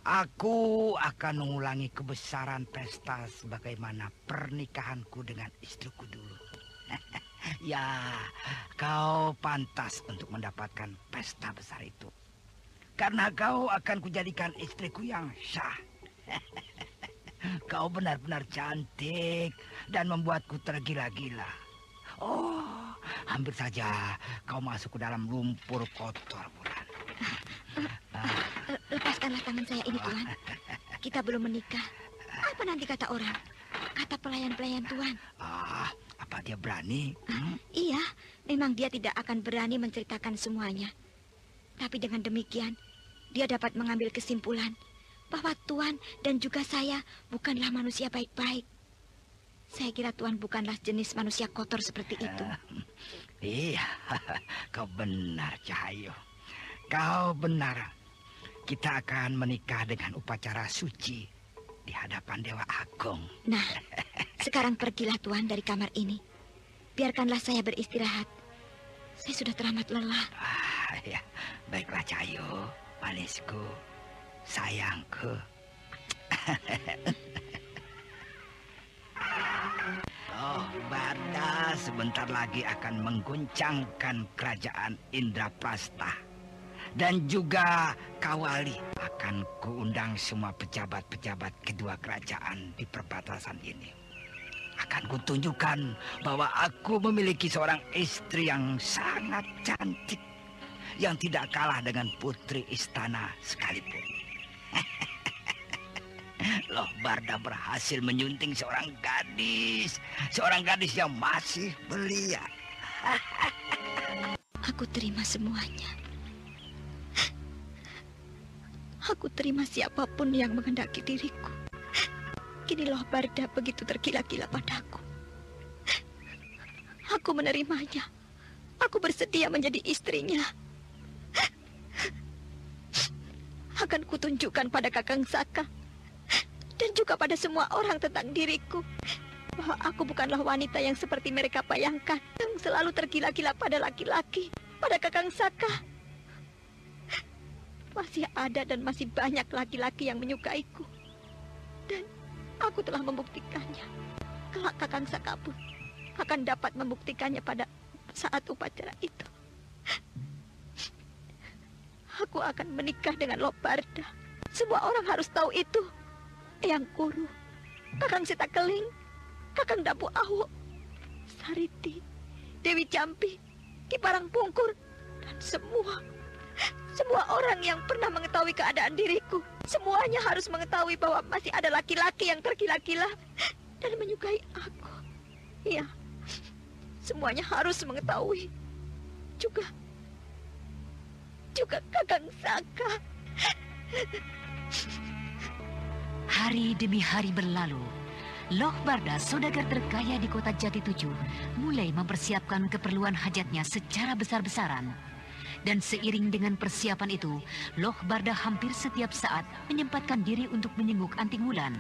Aku akan mengulangi kebesaran pesta sebagaimana pernikahanku dengan istriku dulu. Ya, kau pantas untuk mendapatkan pesta besar itu. Karena kau akan kujadikan istriku yang sah. Kau benar-benar cantik dan membuatku tergila-gila. Oh, hampir saja kau masuk ke dalam lumpur kotor, Bulan. Lepaskanlah tangan saya ini, Tuan. Kita belum menikah. Apa nanti kata orang? Kata pelayan-pelayan Tuan. Apa dia berani? Iya, memang dia tidak akan berani menceritakan semuanya. Tapi dengan demikian, dia dapat mengambil kesimpulan bahwa Tuan dan juga saya bukanlah manusia baik-baik. Saya kira Tuan bukanlah jenis manusia kotor seperti itu. Iya, kau benar, Cahayu. Kau benar. Kita akan menikah dengan upacara suci di hadapan Dewa Agung. Nah, sekarang pergilah Tuan dari kamar ini. Biarkanlah saya beristirahat. Saya sudah teramat lelah. Ya, baiklah Cahayu, manisku, sayangku. Loh Barda sebentar lagi akan mengguncangkan kerajaan Indraprastha. Dan juga Kawali akan kuundang semua pejabat-pejabat kedua kerajaan di perbatasan ini. Akan kutunjukkan bahwa aku memiliki seorang istri yang sangat cantik. Yang tidak kalah dengan putri istana sekalipun. Loh Barda berhasil menyunting seorang gadis. Seorang gadis yang masih belia. Aku terima semuanya. Aku terima siapapun yang menghendaki diriku. Kini Loh Barda begitu tergila-gila padaku. Aku menerimanya. Aku bersedia menjadi istrinya. Akan kutunjukkan pada Kakang Saka dan juga pada semua orang tentang diriku bahwa aku bukanlah wanita yang seperti mereka bayangkan, yang selalu tergila-gila pada laki-laki, pada Kakang Saka. Masih ada dan masih banyak laki-laki yang menyukaiku. Dan aku telah membuktikannya. Kelak Kakang Saka pun akan dapat membuktikannya pada saat upacara itu. Aku akan menikah dengan Loh Barda. Semua orang harus tahu itu. Eyang Kuru, Kakang Sitakeling, Kakang Dapu Awu, Sariti, Dewi Jampi, Ki Parangpungkur, dan semua orang yang pernah mengetahui keadaan diriku. Semuanya harus mengetahui bahwa masih ada laki-laki yang tergila-gila dan menyukai aku. Iya, semuanya harus mengetahui. Juga Kakang Saka. Hari demi hari berlalu. Loh Barda, saudagar terkaya di kota Jati Tujuh, mulai mempersiapkan keperluan hajatnya secara besar-besaran. Dan seiring dengan persiapan itu, Loh Barda hampir setiap saat menyempatkan diri untuk menjenguk Anting Wulan.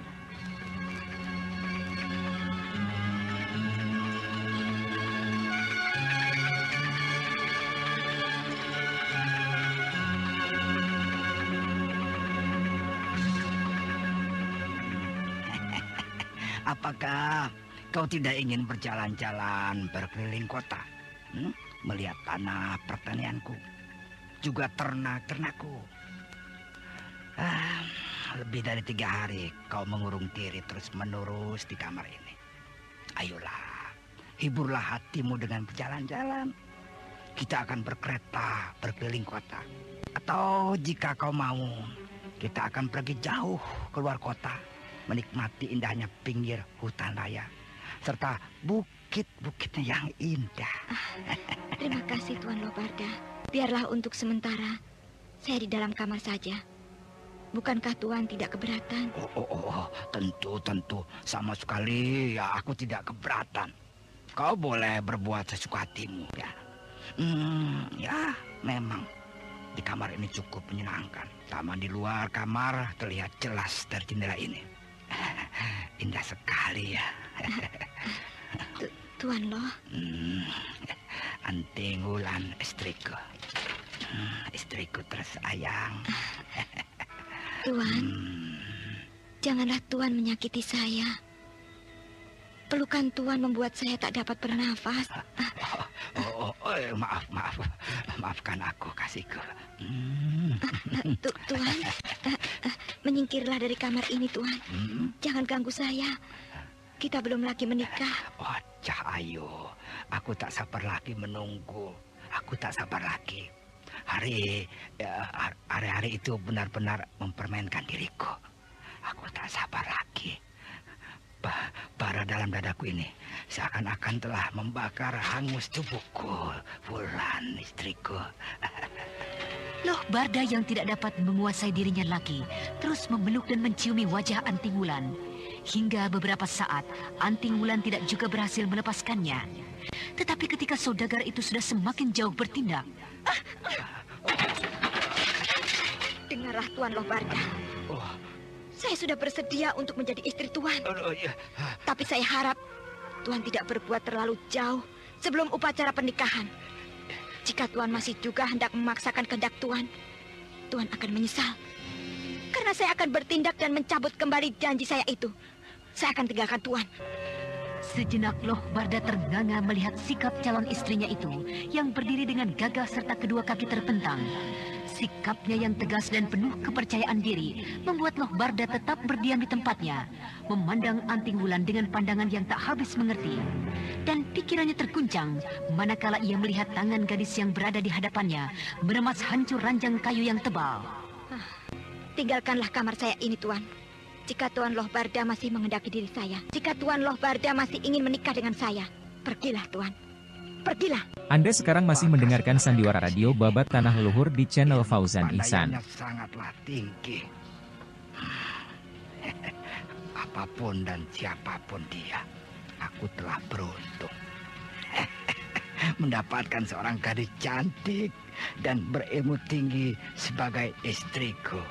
Apakah kau tidak ingin berjalan-jalan berkeliling kota? Melihat tanah pertanianku, juga ternak-ternakku. Lebih dari 3 hari kau mengurung diri terus-menerus di kamar ini. Ayolah, hiburlah hatimu dengan berjalan-jalan. Kita akan berkereta berkeliling kota. Atau jika kau mau, kita akan pergi jauh keluar kota, menikmati indahnya pinggir hutan raya, serta bukit-bukitnya yang indah. Terima kasih Tuan Loh Barda. Biarlah untuk sementara saya di dalam kamar saja. Bukankah Tuan tidak keberatan? Tentu. Sama sekali ya aku tidak keberatan. Kau boleh berbuat sesuka hatimu ya. Ya memang di kamar ini cukup menyenangkan. Taman di luar kamar terlihat jelas dari jendela ini. Indah sekali ya. Tuan Loh. Anting Wulan istriku. Istriku tersayang. Tuan, janganlah Tuan menyakiti saya. Pelukan Tuan membuat saya tak dapat bernafas. Maafkan aku, kasihku. Tuan, menyingkirlah dari kamar ini, Tuan. Jangan ganggu saya. Kita belum lagi menikah. Bocah Ayu, aku tak sabar lagi menunggu. Aku tak sabar lagi. Hari-hari itu benar-benar mempermainkan diriku. Aku tak sabar lagi. Bara dalam dadaku ini seakan-akan telah membakar hangus tubuhku. Wulan, istriku. Loh Barda yang tidak dapat menguasai dirinya lagi terus memeluk dan menciumi wajah Anting Wulan. Hingga beberapa saat Anting Wulan tidak juga berhasil melepaskannya. Tetapi ketika saudagar itu sudah semakin jauh bertindak. Dengarlah Tuan Loh Barda. Saya sudah bersedia untuk menjadi istri Tuan. Tapi saya harap Tuan tidak berbuat terlalu jauh sebelum upacara pernikahan. Jika Tuan masih juga hendak memaksakan kehendak Tuan, Tuan akan menyesal. Karena saya akan bertindak dan mencabut kembali janji saya itu. Saya akan tinggalkan Tuan. Sejenak Loh Barda ternganga melihat sikap calon istrinya itu yang berdiri dengan gagah serta kedua kaki terpentang. Sikapnya yang tegas dan penuh kepercayaan diri membuat Loh Barda tetap berdiam di tempatnya, memandang Anting Wulan dengan pandangan yang tak habis mengerti. Dan pikirannya terguncang manakala ia melihat tangan gadis yang berada di hadapannya meremas hancur ranjang kayu yang tebal. Tinggalkanlah kamar saya ini, Tuan. Jika Tuan Loh Barda masih menghendaki diri saya, jika Tuan Loh Barda masih ingin menikah dengan saya, pergilah, Tuan. Pergilah. Anda sekarang masih mendengarkan Sandiwara Radio Babat Tanah Leluhur di channel Fauzan Ihsan. Pandainya sangatlah tinggi. Apapun dan siapapun dia, aku telah beruntung. Mendapatkan seorang gadis cantik dan berilmu tinggi sebagai istriku.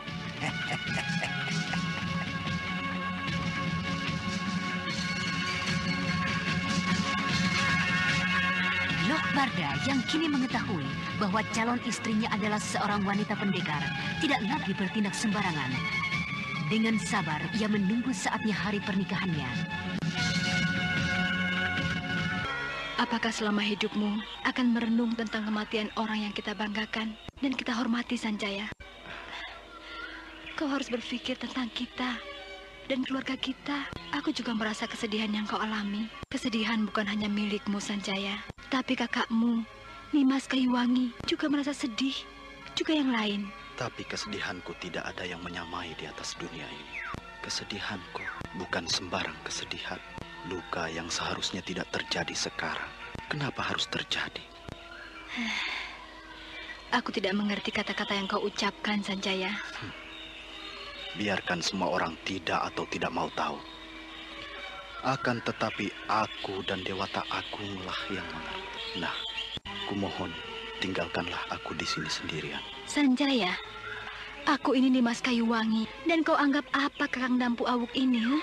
Loh Barda yang kini mengetahui bahwa calon istrinya adalah seorang wanita pendekar tidak lagi bertindak sembarangan. Dengan sabar ia menunggu saatnya hari pernikahannya. Apakah selama hidupmu akan merenung tentang kematian orang yang kita banggakan dan kita hormati, Sanjaya? Kau harus berpikir tentang kita dan keluarga kita. Aku juga merasa kesedihan yang kau alami. Kesedihan bukan hanya milikmu, Sanjaya, tapi kakakmu, Nimas Kayuwangi, juga merasa sedih. Juga yang lain. Tapi kesedihanku tidak ada yang menyamai di atas dunia ini. Kesedihanku bukan sembarang kesedihan. Luka yang seharusnya tidak terjadi sekarang. Kenapa harus terjadi? Aku tidak mengerti kata-kata yang kau ucapkan, Sanjaya. Biarkan semua orang tidak atau tidak mau tahu. Akan tetapi aku dan Dewata Agunglah yang mengerti. Nah, kumohon tinggalkanlah aku di sini sendirian. Sanjaya, aku ini Nimas Kayuwangi dan kau anggap apa Kakang Dampu Awuk ini?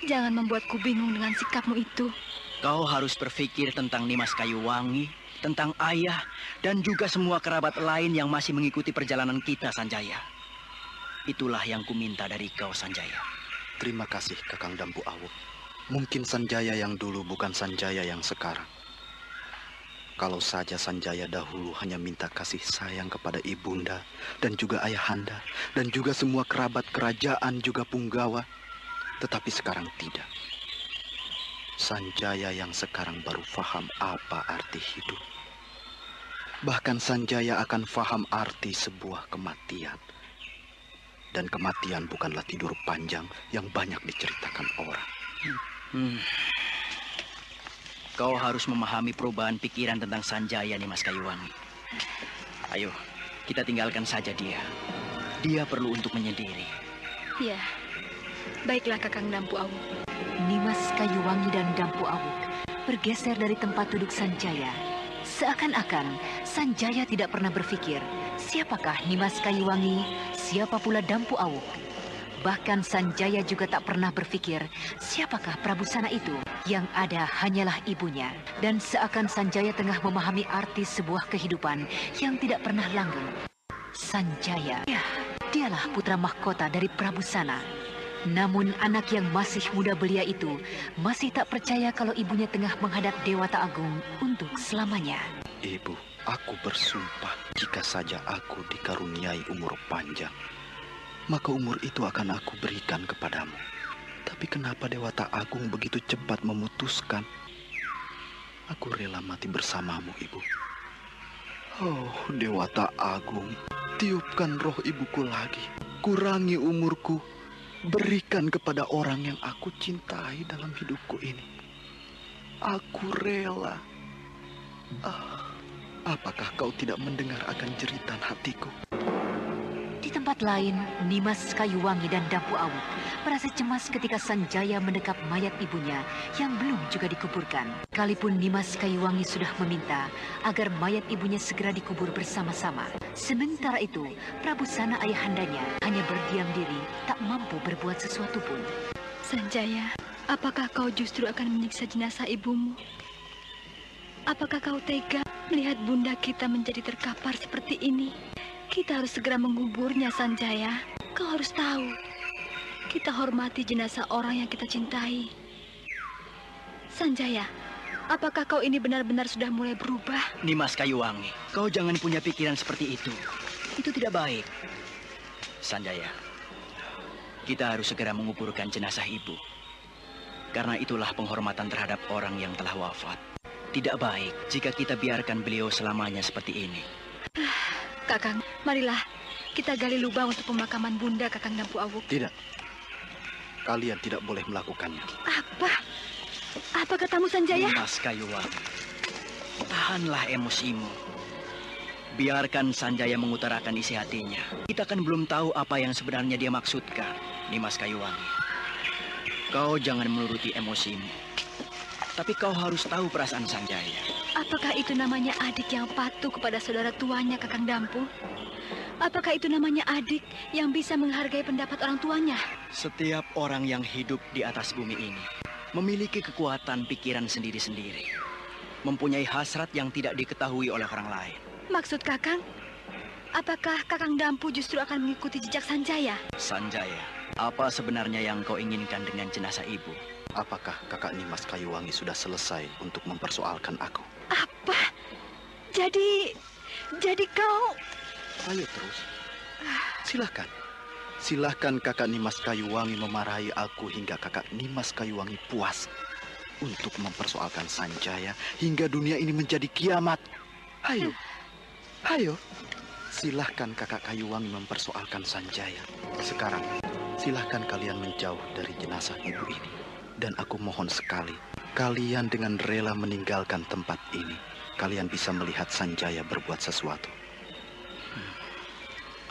Jangan membuatku bingung dengan sikapmu itu. Kau harus berpikir tentang Nimas Kayuwangi, tentang ayah, dan juga semua kerabat lain yang masih mengikuti perjalanan kita, Sanjaya. Itulah yang kuminta dari kau, Sanjaya. Terima kasih, Kakang Dampu Awuk. Mungkin Sanjaya yang dulu bukan Sanjaya yang sekarang. Kalau saja Sanjaya dahulu hanya minta kasih sayang kepada ibunda dan juga ayahanda dan juga semua kerabat kerajaan juga Punggawa. Tetapi sekarang tidak. Sanjaya yang sekarang baru faham apa arti hidup. Bahkan Sanjaya akan faham arti sebuah kematian. Dan kematian bukanlah tidur panjang yang banyak diceritakan orang. Kau harus memahami perubahan pikiran tentang Sanjaya, Nimas Kayuwangi. Ayo, kita tinggalkan saja dia. Dia perlu untuk menyendiri. Ya, baiklah Kakang Dampu Awuk. Nimas Kayuwangi dan Dampu Awuk bergeser dari tempat duduk Sanjaya. Seakan-akan Sanjaya tidak pernah berpikir siapakah Nimas Kayuwangi, siapa pula Dampu Awuk. Bahkan Sanjaya juga tak pernah berpikir siapakah Prabu Sana itu. Yang ada hanyalah ibunya. Dan seakan Sanjaya tengah memahami arti sebuah kehidupan yang tidak pernah langgeng. Sanjaya, ya, Dialah putra mahkota dari Prabu Sana. Namun anak yang masih muda belia itu masih tak percaya kalau ibunya tengah menghadap Dewata Agung untuk selamanya. Ibu, aku bersumpah jika saja aku dikaruniai umur panjang, maka umur itu akan aku berikan kepadamu. Tapi kenapa Dewata Agung begitu cepat memutuskan? Aku rela mati bersamamu, Ibu. Oh, Dewata Agung, tiupkan roh ibuku lagi. Kurangi umurku. Berikan kepada orang yang aku cintai dalam hidupku ini. Aku rela. Apakah kau tidak mendengar akan jeritan hatiku? Di tempat lain, Nimas Kayuwangi dan Dampu Awuk merasa cemas ketika Sanjaya mendekap mayat ibunya yang belum juga dikuburkan. Sekalipun Nimas Kayuwangi sudah meminta agar mayat ibunya segera dikubur bersama-sama. Sementara itu, Prabu Sana ayahandanya hanya berdiam diri, tak mampu berbuat sesuatu pun. Sanjaya, apakah kau justru akan menyiksa jenazah ibumu? Apakah kau tega melihat bunda kita menjadi terkapar seperti ini? Kita harus segera menguburnya, Sanjaya. Kau harus tahu, kita hormati jenazah orang yang kita cintai. Sanjaya, apakah kau ini benar-benar sudah mulai berubah? Nimas Kayuwangi, kau jangan punya pikiran seperti itu. Itu tidak baik. Sanjaya, kita harus segera menguburkan jenazah ibu. Karena itulah penghormatan terhadap orang yang telah wafat. Tidak baik jika kita biarkan beliau selamanya seperti ini. Kakang, marilah kita gali lubang untuk pemakaman bunda Kakang Dampu Awuk. Tidak. Kalian tidak boleh melakukannya. Apa? Apa katamu, Sanjaya? Nimas Kayuwangi, tahanlah emosimu. Biarkan Sanjaya mengutarakan isi hatinya. Kita kan belum tahu apa yang sebenarnya dia maksudkan, Nimas Kayuwangi. Kau jangan menuruti emosimu. Tapi kau harus tahu perasaan Sanjaya. Apakah itu namanya adik yang patuh kepada saudara tuanya, Kakang Dampu? Apakah itu namanya adik yang bisa menghargai pendapat orang tuanya? Setiap orang yang hidup di atas bumi ini memiliki kekuatan pikiran sendiri-sendiri. Mempunyai hasrat yang tidak diketahui oleh orang lain. Maksud Kakang, apakah Kakang Dampu justru akan mengikuti jejak Sanjaya? Sanjaya, apa sebenarnya yang kau inginkan dengan jenazah ibu? Apakah kakak Nimas Kayuwangi sudah selesai untuk mempersoalkan aku? Apa? Jadi kau... Ayo terus. Silahkan. Silahkan kakak Nimas Kayuwangi memarahi aku hingga kakak Nimas Kayuwangi puas. Untuk mempersoalkan Sanjaya hingga dunia ini menjadi kiamat. Ayo. Ayo. Silahkan kakak Kayuwangi mempersoalkan Sanjaya. Sekarang, silahkan kalian menjauh dari jenazah ibu ini. Dan aku mohon sekali, kalian dengan rela meninggalkan tempat ini. Kalian bisa melihat Sanjaya berbuat sesuatu.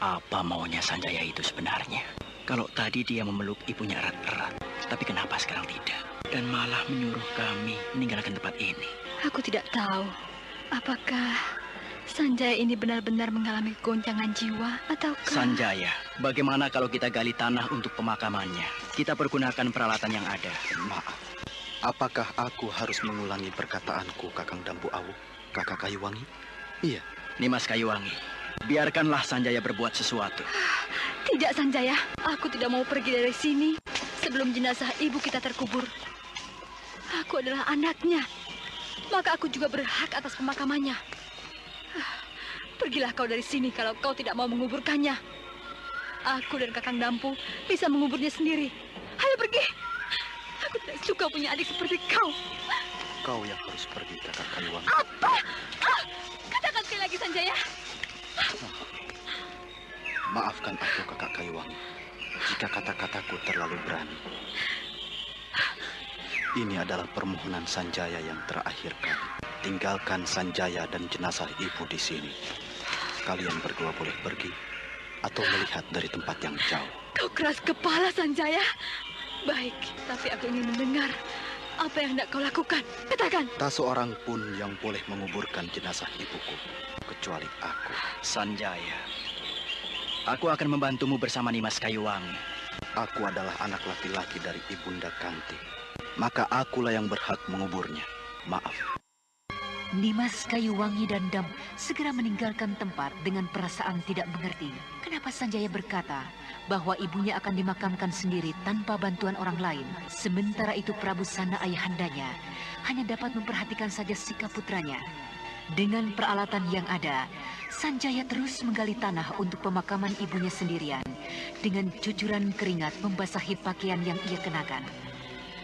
Apa maunya Sanjaya itu sebenarnya? Kalau tadi dia memeluk ibunya erat-erat, tapi kenapa sekarang tidak? Dan malah menyuruh kami meninggalkan tempat ini. Aku tidak tahu, apakah Sanjaya ini benar-benar mengalami goncangan jiwa ataukah... Sanjaya, bagaimana kalau kita gali tanah untuk pemakamannya? Kita pergunakan peralatan yang ada. Maaf, apakah aku harus mengulangi perkataanku, Kakang Dampu Awuk, Kakak Kayuwangi? Iya. Nimas Kayuwangi, biarkanlah Sanjaya berbuat sesuatu. Tidak, Sanjaya. Aku tidak mau pergi dari sini sebelum jenazah ibu kita terkubur. Aku adalah anaknya. Maka aku juga berhak atas pemakamannya. Pergilah kau dari sini kalau kau tidak mau menguburkannya. Aku dan Kakang Dampu bisa menguburnya sendiri. Ayo pergi. Aku tidak suka punya adik seperti kau. Kau yang harus pergi, Kakak Kayuwangi. Apa? Katakan sekali lagi, Sanjaya. Maafkan aku, Kakak Kayuwangi, jika kata-kataku terlalu berani. Ini adalah permohonan Sanjaya yang terakhir kali. Tinggalkan Sanjaya dan jenazah ibu di sini. Kalian berdua boleh pergi atau melihat dari tempat yang jauh. Kau keras kepala, Sanjaya. Baik, tapi aku ingin mendengar apa yang hendak kau lakukan. Katakan. Tak seorang pun yang boleh menguburkan jenazah ibuku, kecuali aku. Sanjaya, aku akan membantumu bersama Nimas Kayuwangi. Aku adalah anak laki-laki dari Ibunda Kanti. Maka akulah yang berhak menguburnya. Maaf. Nimas Kayuwangi dan Dampu segera meninggalkan tempat dengan perasaan tidak mengerti kenapa Sanjaya berkata bahwa ibunya akan dimakamkan sendiri tanpa bantuan orang lain. Sementara itu Prabu Sana ayahandanya hanya dapat memperhatikan saja sikap putranya. Dengan peralatan yang ada, Sanjaya terus menggali tanah untuk pemakaman ibunya sendirian dengan cucuran keringat membasahi pakaian yang ia kenakan.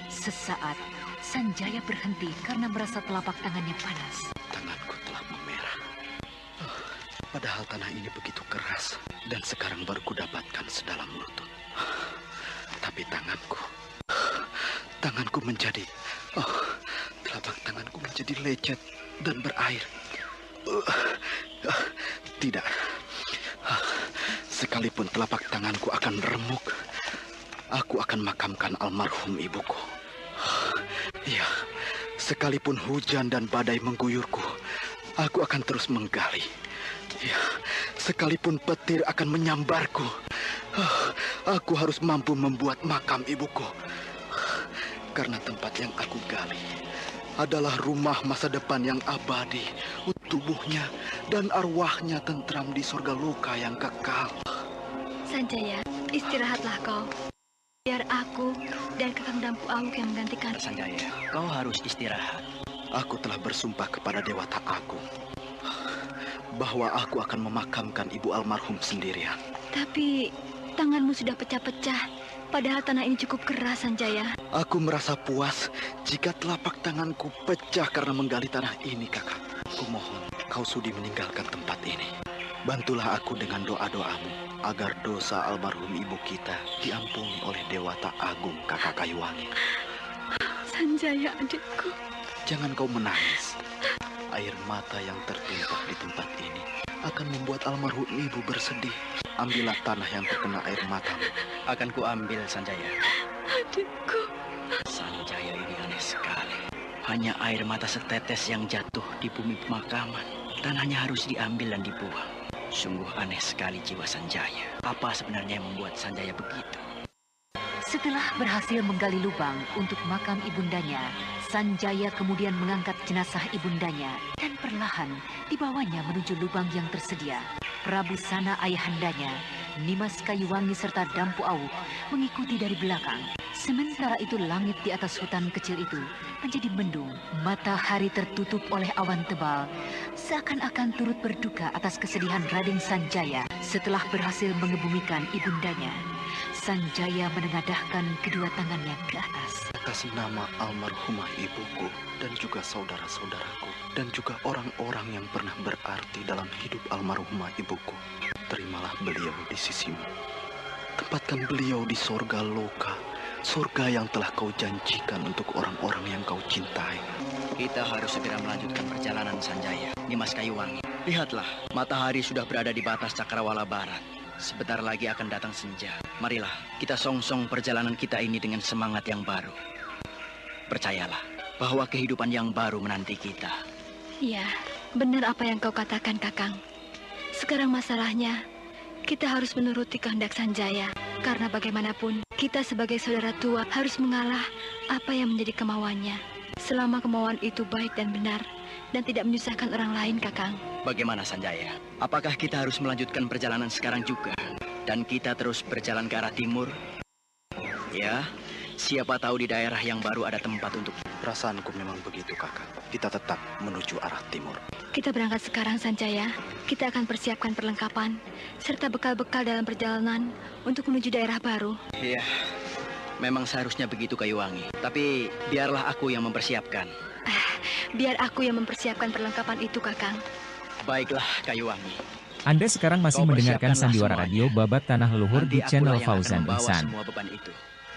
Sesaat, Sanjaya berhenti karena merasa telapak tangannya panas. Tanganku telah memerah. Padahal tanah ini begitu keras dan sekarang baru kudapatkan sedalam lutut. Tapi tanganku menjadi, telapak tanganku menjadi lecet dan berair. Tidak, sekalipun telapak tanganku akan remuk, aku akan makamkan almarhum ibuku. Ya, sekalipun hujan dan badai mengguyurku, aku akan terus menggali. Ya, sekalipun petir akan menyambarku, aku harus mampu membuat makam ibuku. Karena tempat yang aku gali adalah rumah masa depan yang abadi. Tubuhnya dan arwahnya tentram di surga luka yang kekal. Sanjaya, istirahatlah kau. Biar aku dan Kakang Dampu Awuk yang menggantikan. Sanjaya, kau harus istirahat. Aku telah bersumpah kepada Dewata Agung bahwa aku akan memakamkan ibu almarhum sendirian. Tapi tanganmu sudah pecah-pecah. Padahal tanah ini cukup keras, Sanjaya. Aku merasa puas jika telapak tanganku pecah karena menggali tanah ini, Kakak. Kumohon kau sudi meninggalkan tempat ini. Bantulah aku dengan doa-doamu agar dosa almarhum ibu kita diampuni oleh Dewata Agung, Kakak Kayuwangi. Sanjaya, adikku. Jangan kau menangis. Air mata yang tertumpah di tempat ini akan membuat almarhum ibu bersedih. Ambillah tanah yang terkena air matamu. Akan kuambil, Sanjaya. Adikku. Sanjaya ini aneh sekali. Hanya air mata setetes yang jatuh di bumi pemakaman. Tanahnya harus diambil dan dibuang. Sungguh aneh sekali jiwa Sanjaya. Apa sebenarnya yang membuat Sanjaya begitu? Setelah berhasil menggali lubang untuk makam ibundanya, Sanjaya kemudian mengangkat jenazah ibundanya dan perlahan dibawanya menuju lubang yang tersedia. Prabu Sana ayahandanya, Nimas Kayuwangi serta Dampu Awuk mengikuti dari belakang. Sementara itu langit di atas hutan kecil itu menjadi mendung. Matahari tertutup oleh awan tebal, seakan-akan turut berduka atas kesedihan Raden Sanjaya setelah berhasil mengebumikan ibundanya. Sanjaya menengadahkan kedua tangannya ke atas. Atas nama almarhumah ibuku dan juga saudara-saudaraku dan juga orang-orang yang pernah berarti dalam hidup almarhumah ibuku, terimalah beliau di sisimu. Tempatkan beliau di sorga loka, surga yang telah kau janjikan untuk orang-orang yang kau cintai. Kita harus segera melanjutkan perjalanan, Sanjaya. Nimas Kayuwangi, lihatlah, matahari sudah berada di batas cakrawala barat. Sebentar lagi akan datang senja. Marilah, kita songsong perjalanan kita ini dengan semangat yang baru. Percayalah, bahwa kehidupan yang baru menanti kita. Ya, benar apa yang kau katakan, Kakang. Sekarang masalahnya, kita harus menuruti kehendak Sanjaya. Karena bagaimanapun, kita sebagai saudara tua harus mengalah apa yang menjadi kemauannya. Selama kemauan itu baik dan benar, dan tidak menyusahkan orang lain, Kakang. Bagaimana, Sanjaya? Apakah kita harus melanjutkan perjalanan sekarang juga? Dan kita terus berjalan ke arah timur? Ya, siapa tahu di daerah yang baru ada tempat untuk... Perasaanku memang begitu, Kakak. Kita tetap menuju arah timur. Kita berangkat sekarang, Sanjaya. Kita akan persiapkan perlengkapan, serta bekal-bekal dalam perjalanan untuk menuju daerah baru. Iya, memang seharusnya begitu, Kayuwangi. Tapi biarlah aku yang mempersiapkan. Biar aku yang mempersiapkan perlengkapan itu, Kakang. Baiklah, Kayuwangi. Anda sekarang masih mendengarkan Sandiwara Radio Babat Tanah Leluhur di channel Fauzan Ihsan.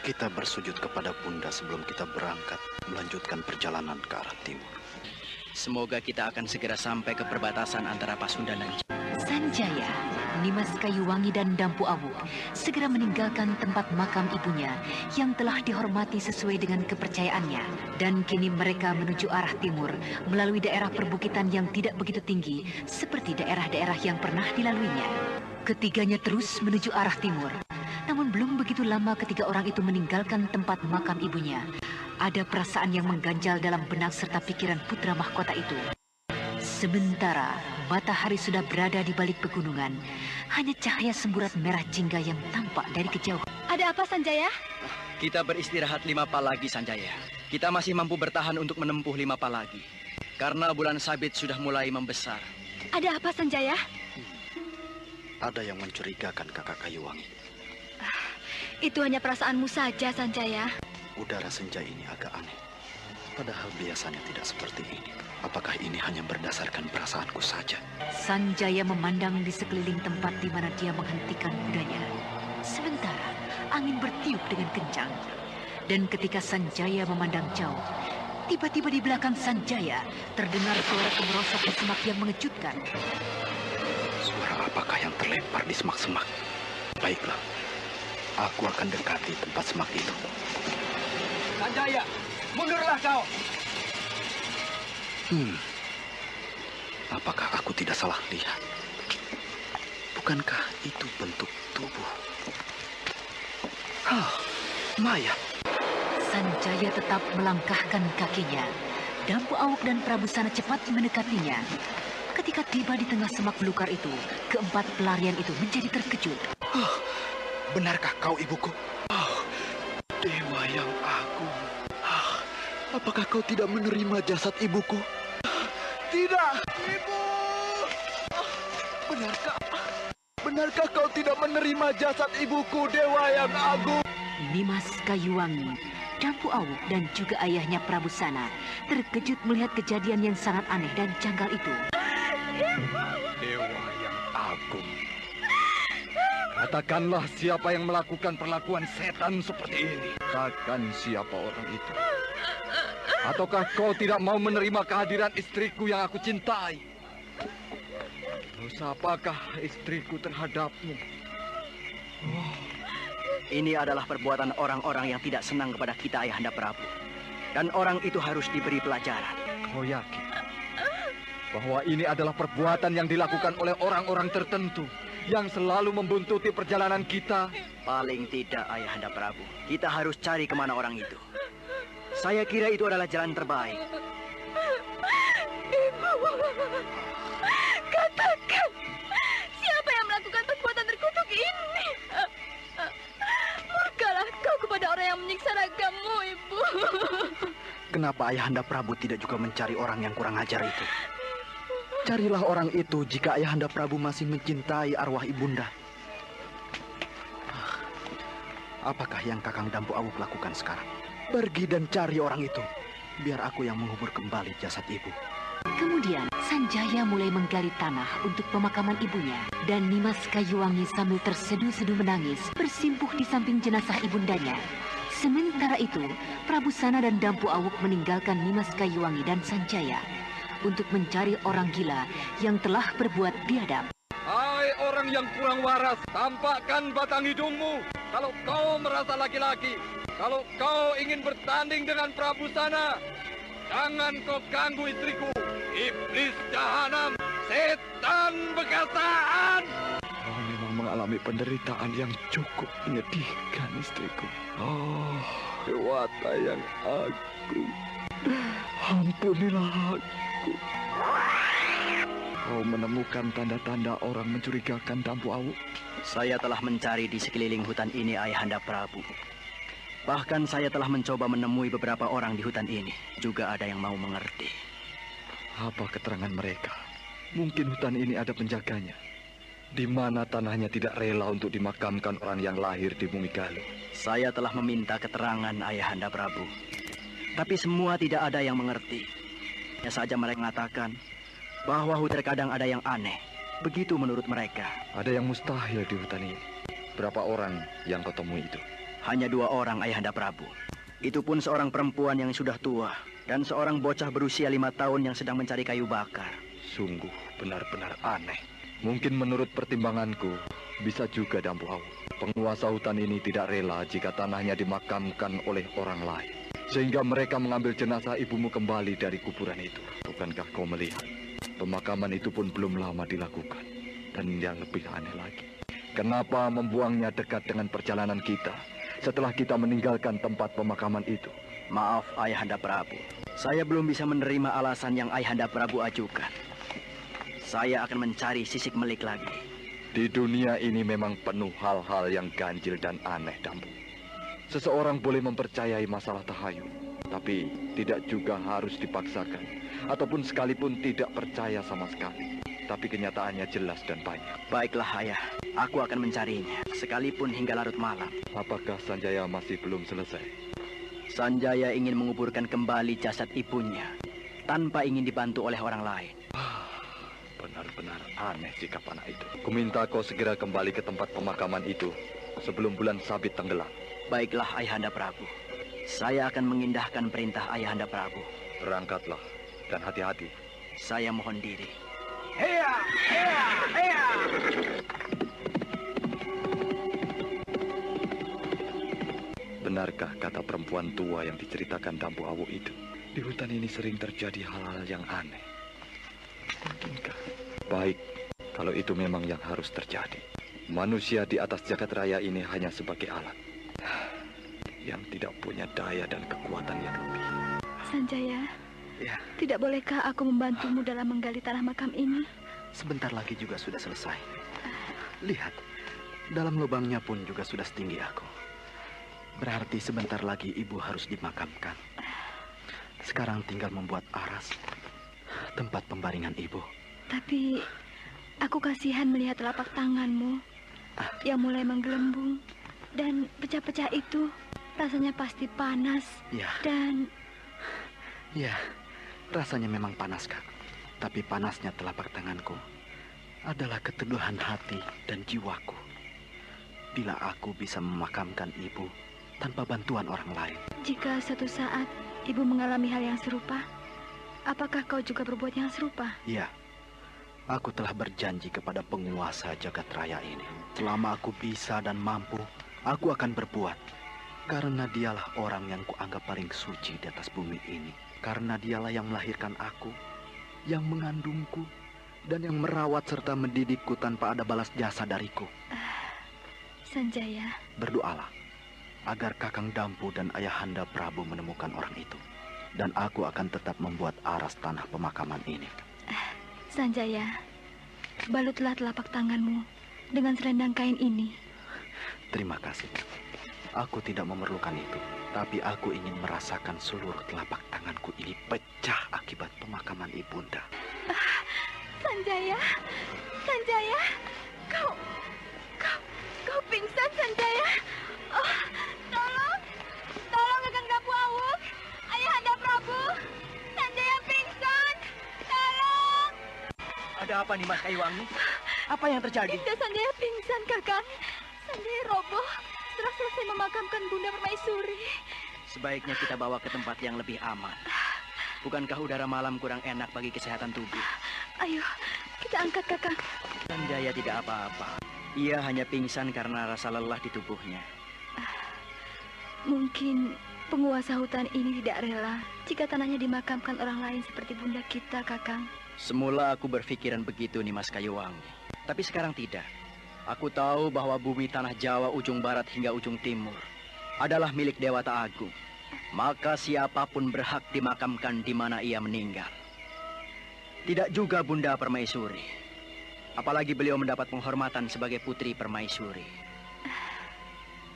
Kita bersujud kepada Bunda sebelum kita berangkat melanjutkan perjalanan ke arah timur. Semoga kita akan segera sampai ke perbatasan antara Pasundan dan Sanjaya, Nimas Kayuwangi dan Dampu Awuk segera meninggalkan tempat makam ibunya yang telah dihormati sesuai dengan kepercayaannya. Dan kini mereka menuju arah timur melalui daerah perbukitan yang tidak begitu tinggi seperti daerah-daerah yang pernah dilaluinya. Ketiganya terus menuju arah timur. Namun belum begitu lama ketiga orang itu meninggalkan tempat makam ibunya. Ada perasaan yang mengganjal dalam benak serta pikiran putra mahkota itu. Sementara matahari sudah berada di balik pegunungan, hanya cahaya semburat merah jingga yang tampak dari kejauhan. Ada apa, Sanjaya? Kita beristirahat 5 palagi, Sanjaya. Kita masih mampu bertahan untuk menempuh 5 palagi. Karena bulan sabit sudah mulai membesar. Ada apa, Sanjaya? Ada yang mencurigakan Kakak Kayuwangi. Itu hanya perasaanmu saja, Sanjaya. Udara senja ini agak aneh. Padahal biasanya tidak seperti ini. Apakah ini hanya berdasarkan perasaanku saja? Sanjaya memandang di sekeliling tempat di mana dia menghentikan kudanya. Sementara angin bertiup dengan kencang. Dan ketika Sanjaya memandang jauh, tiba-tiba di belakang Sanjaya terdengar suara kemerosotan semak yang mengejutkan. Suara apakah yang terlempar di semak-semak? Baiklah, aku akan dekati tempat semak itu. Sanjaya, mundurlah kau. Apakah aku tidak salah lihat? Bukankah itu bentuk tubuh? Mayat. Sanjaya tetap melangkahkan kakinya. Dampu Awuk dan Prabu Sana cepat mendekatinya. Ketika tiba di tengah semak belukar itu, keempat pelarian itu menjadi terkejut. Benarkah kau, ibuku? Dewa yang agung. Apakah kau tidak menerima jasad ibuku? Tidak, Ibu. Benarkah kau tidak menerima jasad ibuku, Dewa yang agung? Nimas Kayuwangi, Dampu Awuk dan juga ayahnya Prabu Sana terkejut melihat kejadian yang sangat aneh dan janggal itu. Dewa yang agung. Katakanlah siapa yang melakukan perlakuan setan seperti ini. Katakan siapa orang itu. Ataukah kau tidak mau menerima kehadiran istriku yang aku cintai? Dosa apakah istriku terhadapmu? Ini adalah perbuatan orang-orang yang tidak senang kepada kita, Ayahanda Prabu. Dan orang itu harus diberi pelajaran. Kau yakin bahwa ini adalah perbuatan yang dilakukan oleh orang-orang tertentu yang selalu membuntuti perjalanan kita? Paling tidak, Ayahanda Prabu. Kita harus cari kemana orang itu. Saya kira itu adalah jalan terbaik. Ibu, katakan, siapa yang melakukan perbuatan terkutuk ini? Murkalah kau kepada orang yang menyiksa ragamu, Ibu. Kenapa Ayahanda Prabu tidak juga mencari orang yang kurang ajar itu? Carilah orang itu jika Ayahanda Prabu masih mencintai arwah ibunda. Apakah yang Kakang Dampu Awuk lakukan sekarang? Pergi dan cari orang itu. Biar aku yang mengubur kembali jasad ibu. Kemudian Sanjaya mulai menggali tanah untuk pemakaman ibunya. Dan Nimas Kayuwangi sambil terseduh-seduh menangis bersimpuh di samping jenazah ibundanya. Sementara itu, Prabu Sana dan Dampu Awuk meninggalkan Nimas Kayuwangi dan Sanjaya untuk mencari orang gila yang telah berbuat biadab. Hai orang yang kurang waras, tampakkan batang hidungmu kalau kau merasa laki-laki. Kalau kau ingin bertanding dengan Prabu Sana, jangan kau ganggu istriku. Iblis jahanam, setan bekasaan. Kau memang mengalami penderitaan yang cukup menyedihkan, istriku. Dewata yang agung, ampunilah aku. Kau menemukan tanda-tanda orang mencurigakan Dampu Awuk? Saya telah mencari di sekeliling hutan ini, Ayahanda Prabu. Bahkan saya telah mencoba menemui beberapa orang di hutan ini. Juga ada yang mau mengerti. Apa keterangan mereka? Mungkin hutan ini ada penjaganya. Di mana tanahnya tidak rela untuk dimakamkan orang yang lahir di bumi Galuh. Saya telah meminta keterangan, Ayahanda Prabu. Tapi semua tidak ada yang mengerti. Ya saja mereka mengatakan bahwa terkadang ada yang aneh. Begitu menurut mereka. Ada yang mustahil di hutan ini. Berapa orang yang kau temui itu? Hanya 2 orang, Ayahanda Prabu. Itu pun seorang perempuan yang sudah tua dan seorang bocah berusia 5 tahun yang sedang mencari kayu bakar. Sungguh benar-benar aneh. Mungkin menurut pertimbanganku, bisa juga Dampu Awuk. Penguasa hutan ini tidak rela jika tanahnya dimakamkan oleh orang lain. Sehingga mereka mengambil jenazah ibumu kembali dari kuburan itu. Bukankah kau melihat? Pemakaman itu pun belum lama dilakukan. Dan yang lebih aneh lagi, kenapa membuangnya dekat dengan perjalanan kita setelah kita meninggalkan tempat pemakaman itu? Maaf, Ayahanda Prabu. Saya belum bisa menerima alasan yang Ayahanda Prabu ajukan. saya akan mencari Sisik Melik lagi. Di dunia ini memang penuh hal-hal yang ganjil dan aneh, Dampu. Seseorang boleh mempercayai masalah tahayul, tapi tidak juga harus dipaksakan, ataupun sekalipun tidak percaya sama sekali. Tapi kenyataannya jelas dan banyak. Baiklah, Ayah. Aku akan mencarinya, sekalipun hingga larut malam. Apakah Sanjaya masih belum selesai? Sanjaya ingin menguburkan kembali jasad ibunya, tanpa ingin dibantu oleh orang lain. Benar-benar aneh sikap anak itu. Kuminta kau segera kembali ke tempat pemakaman itu sebelum bulan sabit tenggelam. Baiklah, Ayahanda Prabu. Saya akan mengindahkan perintah Ayahanda Prabu. Berangkatlah dan hati-hati. Saya mohon diri. Heya, heya, heya. Benarkah kata perempuan tua yang diceritakan Dampu Awu itu? Di hutan ini sering terjadi hal-hal yang aneh. Mungkinkah? Baik, kalau itu memang yang harus terjadi. Manusia di atas jagat raya ini hanya sebagai alat yang tidak punya daya dan kekuatan yang lebih. Sanjaya, Ya, tidak bolehkah aku membantumu dalam menggali tanah makam ini? sebentar lagi juga sudah selesai. Lihat, dalam lubangnya pun juga sudah setinggi aku. Berarti sebentar lagi ibu harus dimakamkan. Sekarang tinggal membuat aras, tempat pembaringan ibu. Tapi aku kasihan melihat telapak tanganmu yang mulai menggelembung. Dan pecah-pecah itu rasanya pasti panas. Ya. Dan Ya, rasanya memang panas, Kak. Tapi panasnya telapak tanganku adalah keteduhan hati dan jiwaku. Bila aku bisa memakamkan ibu tanpa bantuan orang lain. jika suatu saat ibu mengalami hal yang serupa, apakah kau juga berbuat yang serupa? Ya, aku telah berjanji kepada penguasa jagat raya ini. Selama aku bisa dan mampu, aku akan berbuat. Karena dialah orang yang kuanggap paling suci di atas bumi ini. Karena dialah yang melahirkan aku, yang mengandungku, dan yang merawat serta mendidikku tanpa ada balas jasa dariku. Sanjaya, Berdoalah agar Kakang Dampu dan Ayahanda Prabu menemukan orang itu. Dan aku akan tetap membuat aras tanah pemakaman ini. Sanjaya, balutlah telapak tanganmu dengan selendang kain ini. Terima kasih. Aku tidak memerlukan itu. Tapi aku ingin merasakan seluruh telapak tanganku ini pecah akibat pemakaman ibunda. Sanjaya, Sanjaya, kau pingsan, Sanjaya. Oh, tolong Kakang Dampu Awuk, Ayahanda Prabu, Sanjaya pingsan, tolong. Ada apa nih, Mas Kayuwangi? Apa yang terjadi? Bunda Sanjaya pingsan, Kakang. Sanjaya roboh setelah selesai memakamkan Bunda Permaisuri. Sebaiknya kita bawa ke tempat yang lebih aman. Bukankah udara malam kurang enak bagi kesehatan tubuh? Ayo, kita angkat, Kakang. Sanjaya tidak apa-apa. Ia hanya pingsan karena rasa lelah di tubuhnya. Mungkin penguasa hutan ini tidak rela jika tanahnya dimakamkan orang lain seperti bunda kita, Kakang. Semula aku berpikiran begitu nih, Mas Kayuwangi. Tapi sekarang tidak. Aku tahu bahwa bumi tanah Jawa ujung barat hingga ujung timur adalah milik Dewata Agung. Maka siapapun berhak dimakamkan di mana ia meninggal. Tidak juga Bunda Permaisuri. Apalagi beliau mendapat penghormatan sebagai putri Permaisuri.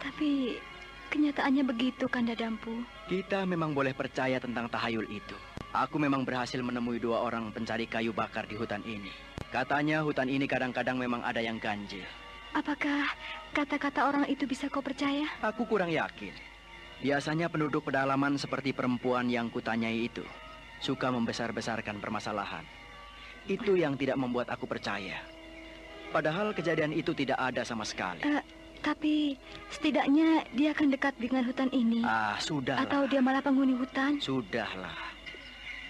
Tapi kenyataannya begitu, Kanda Dampu. Kita memang boleh percaya tentang tahayul itu. Aku memang berhasil menemui 2 orang pencari kayu bakar di hutan ini. Katanya hutan ini kadang-kadang memang ada yang ganjil. Apakah kata-kata orang itu bisa kau percaya? Aku kurang yakin. Biasanya penduduk pedalaman seperti perempuan yang kutanyai itu suka membesar-besarkan permasalahan. Itu yang tidak membuat aku percaya. Padahal kejadian itu tidak ada sama sekali. Tapi setidaknya dia akan dekat dengan hutan ini. Sudahlah. Atau dia malah penghuni hutan. Sudahlah.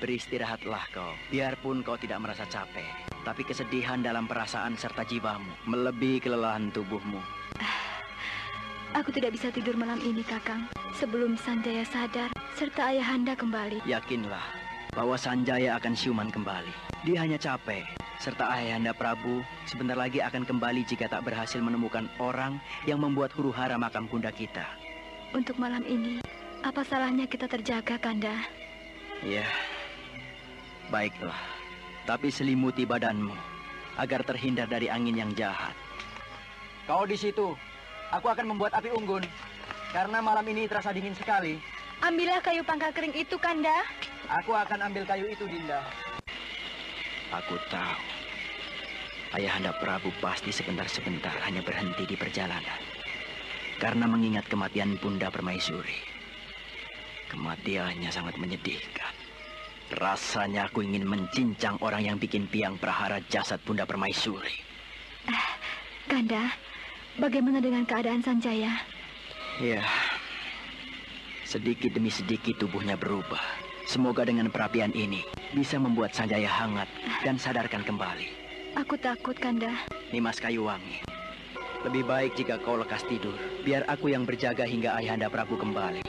Beristirahatlah kau. Biarpun kau tidak merasa capek. Tapi kesedihan dalam perasaan serta jiwamu melebihi kelelahan tubuhmu. Aku tidak bisa tidur malam ini, Kakang. Sebelum Sanjaya sadar, serta Ayahanda kembali. Yakinlah bahwa Sanjaya akan siuman kembali. Dia hanya capek. Serta Ayahanda Prabu sebentar lagi akan kembali jika tak berhasil menemukan orang yang membuat huru-hara makam bunda kita. Untuk malam ini, apa salahnya kita terjaga, Kanda? Ya, baiklah. Tapi selimuti badanmu agar terhindar dari angin yang jahat. Kau di situ. Aku akan membuat api unggun. Karena malam ini terasa dingin sekali. Ambillah kayu pangkal kering itu, Kanda. Aku akan ambil kayu itu, Dinda. Aku tahu. Ayahanda Prabu pasti sebentar-sebentar hanya berhenti di perjalanan. Karena mengingat kematian Bunda Permaisuri. Kematiannya sangat menyedihkan. Rasanya aku ingin mencincang orang yang bikin piang prahara jasad Bunda Permaisuri. Kanda, bagaimana dengan keadaan Sanjaya? Ya, sedikit demi sedikit tubuhnya berubah. Semoga dengan perapian ini bisa membuat Sanjaya hangat dan sadarkan kembali. Aku takut, Kanda. Nimas Kayuwangi, lebih baik jika kau lekas tidur. Biar aku yang berjaga hingga Ayahanda Prabu kembali.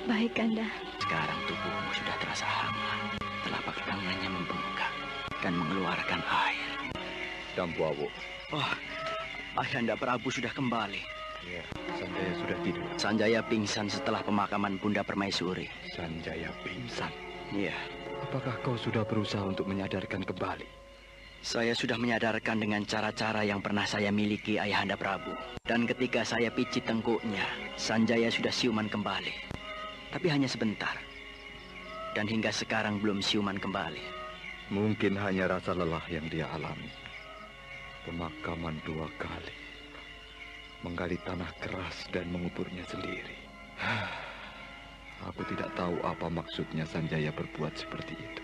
Baik, Kanda. Sekarang tubuhmu sudah terasa hangat. Telapak tangannya membengkak dan mengeluarkan air. Dampu Awu. Oh, Ayahanda Prabu sudah kembali. Ya, Sanjaya sudah tidur. Sanjaya pingsan setelah pemakaman Bunda Permaisuri. Sanjaya pingsan? Iya. Apakah kau sudah berusaha untuk menyadarkan kembali? Saya sudah menyadarkan dengan cara-cara yang pernah saya miliki, Ayahanda Prabu. Dan ketika saya picit tengkuknya, Sanjaya sudah siuman kembali. Tapi hanya sebentar. Dan hingga sekarang belum siuman kembali. Mungkin hanya rasa lelah yang dia alami. Pemakaman 2 kali. Menggali tanah keras dan menguburnya sendiri. Aku tidak tahu apa maksudnya Sanjaya berbuat seperti itu.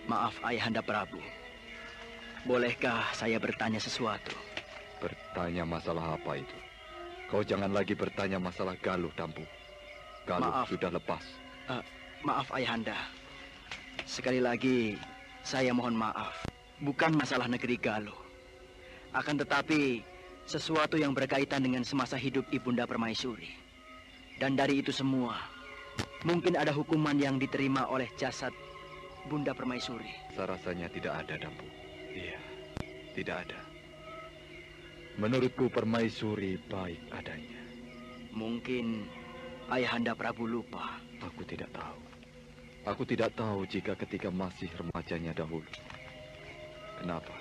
Maaf, Ayahanda Prabu. Bolehkah saya bertanya sesuatu? Bertanya masalah apa itu? Kau jangan lagi bertanya masalah Galuh, Dampu. Galuh sudah lepas. Maaf, Ayahanda. Sekali lagi, saya mohon maaf. Bukan masalah negeri Galuh. Akan tetapi, sesuatu yang berkaitan dengan semasa hidup Ibunda Permaisuri. Dan dari itu semua, mungkin ada hukuman yang diterima oleh jasad Bunda Permaisuri. Rasanya tidak ada, Dampu. Iya, tidak ada. Menurutku Permaisuri baik adanya. Mungkin Ayahanda Prabu lupa. Aku tidak tahu. Aku tidak tahu jika ketika masih remajanya dahulu. Kenapa?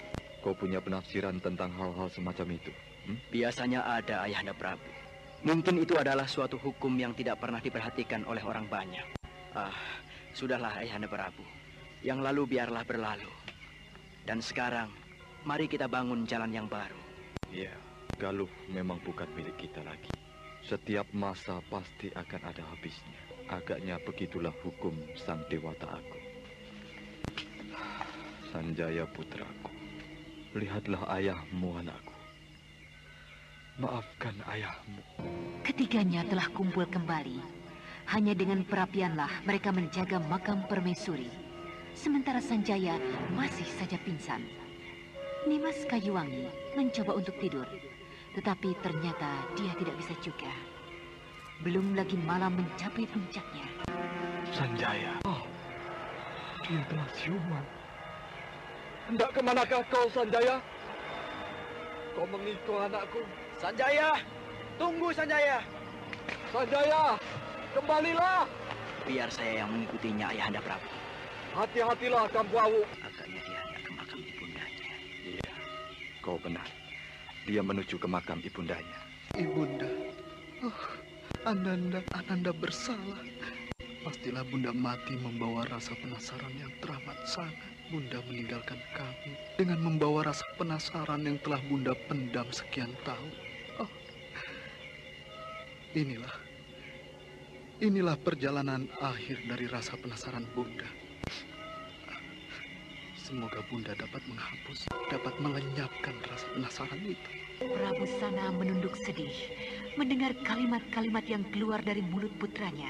Kau punya penafsiran tentang hal-hal semacam itu? Biasanya ada, Ayahanda Prabu. Mungkin itu adalah suatu hukum yang tidak pernah diperhatikan oleh orang banyak. Sudahlah, Ayahanda Prabu. Yang lalu biarlah berlalu. Dan sekarang, mari kita bangun jalan yang baru. Ya, Galuh memang bukan milik kita lagi. Setiap masa pasti akan ada habisnya. Agaknya begitulah hukum Sang Dewata Agung. Sanjaya putraku, lihatlah ayahmu, anakku. Maafkan ayahmu. Ketiganya telah kumpul kembali. Hanya dengan perapianlah mereka menjaga makam Permaisuri. Sementara Sanjaya masih saja pingsan. Nimas Kayuwangi mencoba untuk tidur, tetapi ternyata dia tidak bisa juga. Belum lagi malam mencapai puncaknya. Sanjaya, dia telah siuman. Hendak kemanakah kau, Sanjaya? Kau mengikut anakku. Sanjaya, tunggu Sanjaya. Sanjaya, kembalilah. Biar saya yang mengikutinya, Ayahanda Prabu. Hati-hatilah, Dampu Awu. Agaknya dia hendak ke makam ibundanya. Iya, kau benar. Dia menuju ke makam ibundanya. Ibunda, Ananda bersalah. Pastilah Bunda mati membawa rasa penasaran yang teramat sangat. Bunda meninggalkan kami dengan membawa rasa penasaran yang telah Bunda pendam sekian tahun. Inilah perjalanan akhir dari rasa penasaran Bunda. Semoga Bunda dapat menghapus, dapat melenyapkan rasa penasaran itu. Prabu Sana menunduk sedih mendengar kalimat-kalimat yang keluar dari mulut putranya.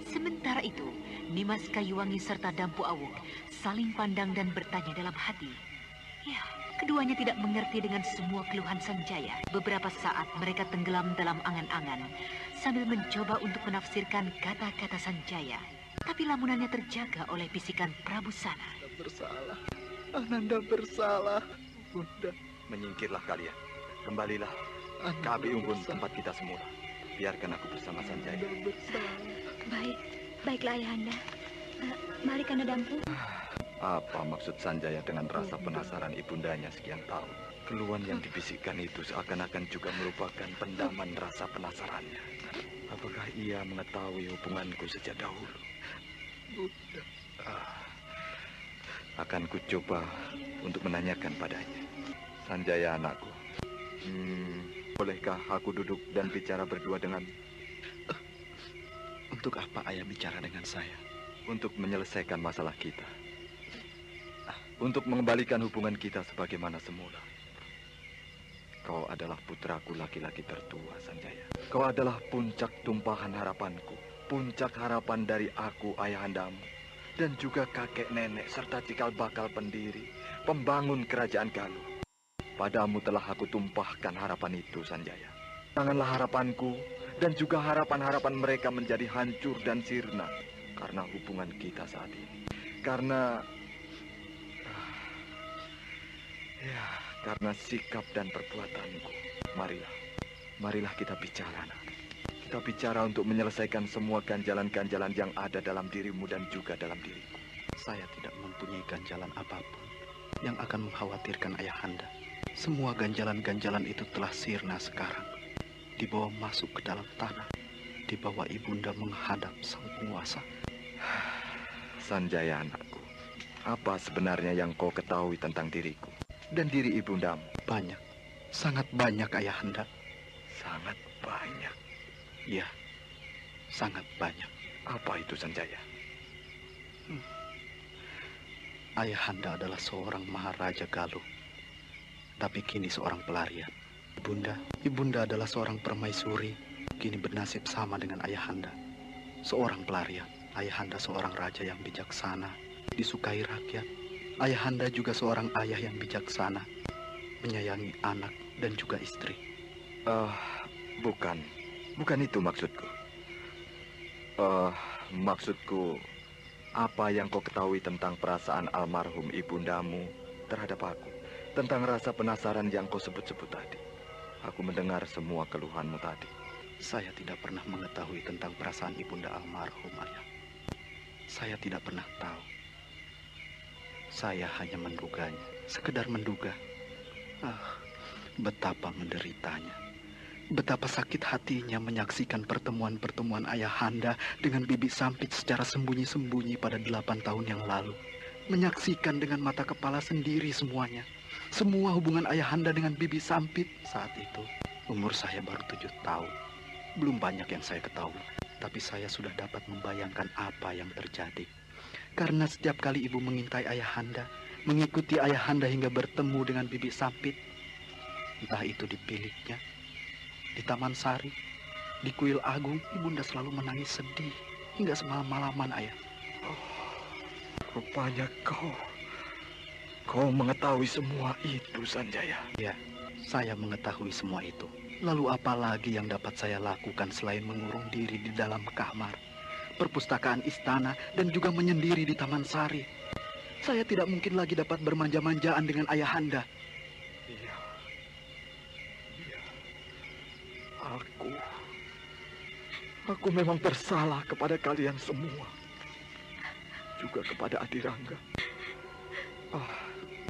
Sementara itu, Nimas Kayuwangi serta Dampu Awuk saling pandang dan bertanya dalam hati. Ya, keduanya tidak mengerti dengan semua keluhan Sanjaya. Beberapa saat mereka tenggelam dalam angan-angan sambil mencoba untuk menafsirkan kata-kata Sanjaya. Tapi lamunannya terjaga oleh bisikan Prabu Sana. Bersalah, Ananda bersalah, Bunda. Menyingkirlah kalian. Kembalilah ke api unggun tempat kita semula. Biarkan aku bersama Sanjaya. Baiklah Ayahanda. Mari Kanda Dampu. Apa maksud Sanjaya dengan rasa penasaran ibundanya sekian tahun? Keluhan yang dibisikkan itu seakan-akan juga merupakan pendaman rasa penasarannya. Apakah ia mengetahui hubunganku sejak dahulu? Bunda. Akan kucoba untuk menanyakan padanya. Sanjaya anakku, bolehkah aku duduk dan bicara berdua dengan... Untuk apa ayah bicara dengan saya? Untuk menyelesaikan masalah kita. Untuk mengembalikan hubungan kita sebagaimana semula. Kau adalah putraku laki-laki tertua, Sanjaya. Kau adalah puncak tumpahan harapanku. Puncak harapan dari aku, ayahandamu. Dan juga kakek nenek serta cikal bakal pendiri, pembangun kerajaan Galuh. Padamu telah aku tumpahkan harapan itu, Sanjaya. Janganlah harapanku dan juga harapan-harapan mereka menjadi hancur dan sirna karena hubungan kita saat ini. Karena sikap dan perbuatanku. Marilah kita bicara, nak. Kita bicara untuk menyelesaikan semua ganjalan-ganjalan yang ada dalam dirimu dan juga dalam diriku. Saya tidak mempunyai ganjalan apapun yang akan mengkhawatirkan ayahanda. Semua ganjalan-ganjalan itu telah sirna sekarang. Dibawa masuk ke dalam tanah. Dibawa ibunda menghadap sang penguasa. Sanjaya anakku, apa sebenarnya yang kau ketahui tentang diriku dan diri ibundamu? Banyak, sangat banyak ayahanda. Sangat banyak? Ya, sangat banyak. Apa itu, Sanjaya? Ayahanda adalah seorang maharaja Galuh, tapi kini seorang pelarian. Ibunda adalah seorang permaisuri, kini bernasib sama dengan ayahanda. Seorang pelarian. Ayahanda seorang raja yang bijaksana, disukai rakyat. Ayahanda juga seorang ayah yang bijaksana, menyayangi anak dan juga istri. Bukan itu maksudku. Maksudku, apa yang kau ketahui tentang perasaan almarhum ibundamu terhadap aku? Tentang rasa penasaran yang kau sebut-sebut tadi. Aku mendengar semua keluhanmu tadi. Saya tidak pernah mengetahui tentang perasaan ibunda almarhum, ayah. Saya tidak pernah tahu. Saya hanya menduganya, sekedar menduga. Betapa menderitanya. Betapa sakit hatinya menyaksikan pertemuan-pertemuan ayahanda dengan Bibi Sampit secara sembunyi-sembunyi pada 8 tahun yang lalu. Menyaksikan dengan mata kepala sendiri semuanya. Semua hubungan ayahanda dengan Bibi Sampit saat itu. Umur saya baru 7 tahun. Belum banyak yang saya ketahui. Tapi saya sudah dapat membayangkan apa yang terjadi. Karena setiap kali ibu mengintai ayahanda, mengikuti ayahanda hingga bertemu dengan Bibi Sampit, entah itu di biliknya, di Taman Sari, di Kuil Agung, ibunda selalu menangis sedih hingga semalam-malaman, ayah. Rupanya kau mengetahui semua itu, Sanjaya. Ya, saya mengetahui semua itu. Lalu apa lagi yang dapat saya lakukan selain mengurung diri di dalam kamar, perpustakaan istana, dan juga menyendiri di Taman Sari? Saya tidak mungkin lagi dapat bermanja-manjaan dengan ayahanda. Iya. Aku memang bersalah kepada kalian semua. Juga kepada Adirangga.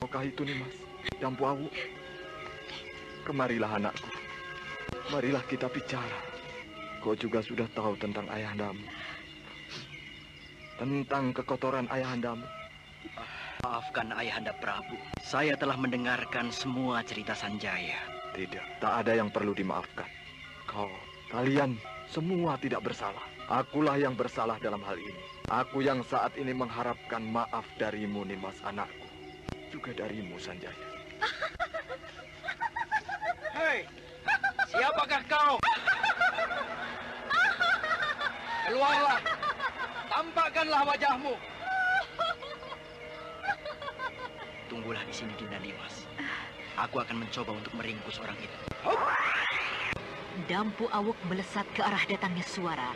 Maukah itu nih, Mas? Dampu Awu. Kemarilah anakku. Marilah kita bicara. Kau juga sudah tahu tentang ayahandamu. Tentang kekotoran ayahandamu. Maafkan ayahanda Prabu. Saya telah mendengarkan semua cerita Sanjaya. Tidak, tak ada yang perlu dimaafkan. Kalian semua tidak bersalah. Akulah yang bersalah dalam hal ini. Aku yang saat ini mengharapkan maaf darimu, Nimas anakku. Juga darimu, Sanjaya. Hei, siapakah kau? Keluarlah, tampakkanlah wajahmu. Tunggulah di sini, Dinda Nimas. Aku akan mencoba untuk meringkus orang itu. Dampu Awuk melesat ke arah datangnya suara.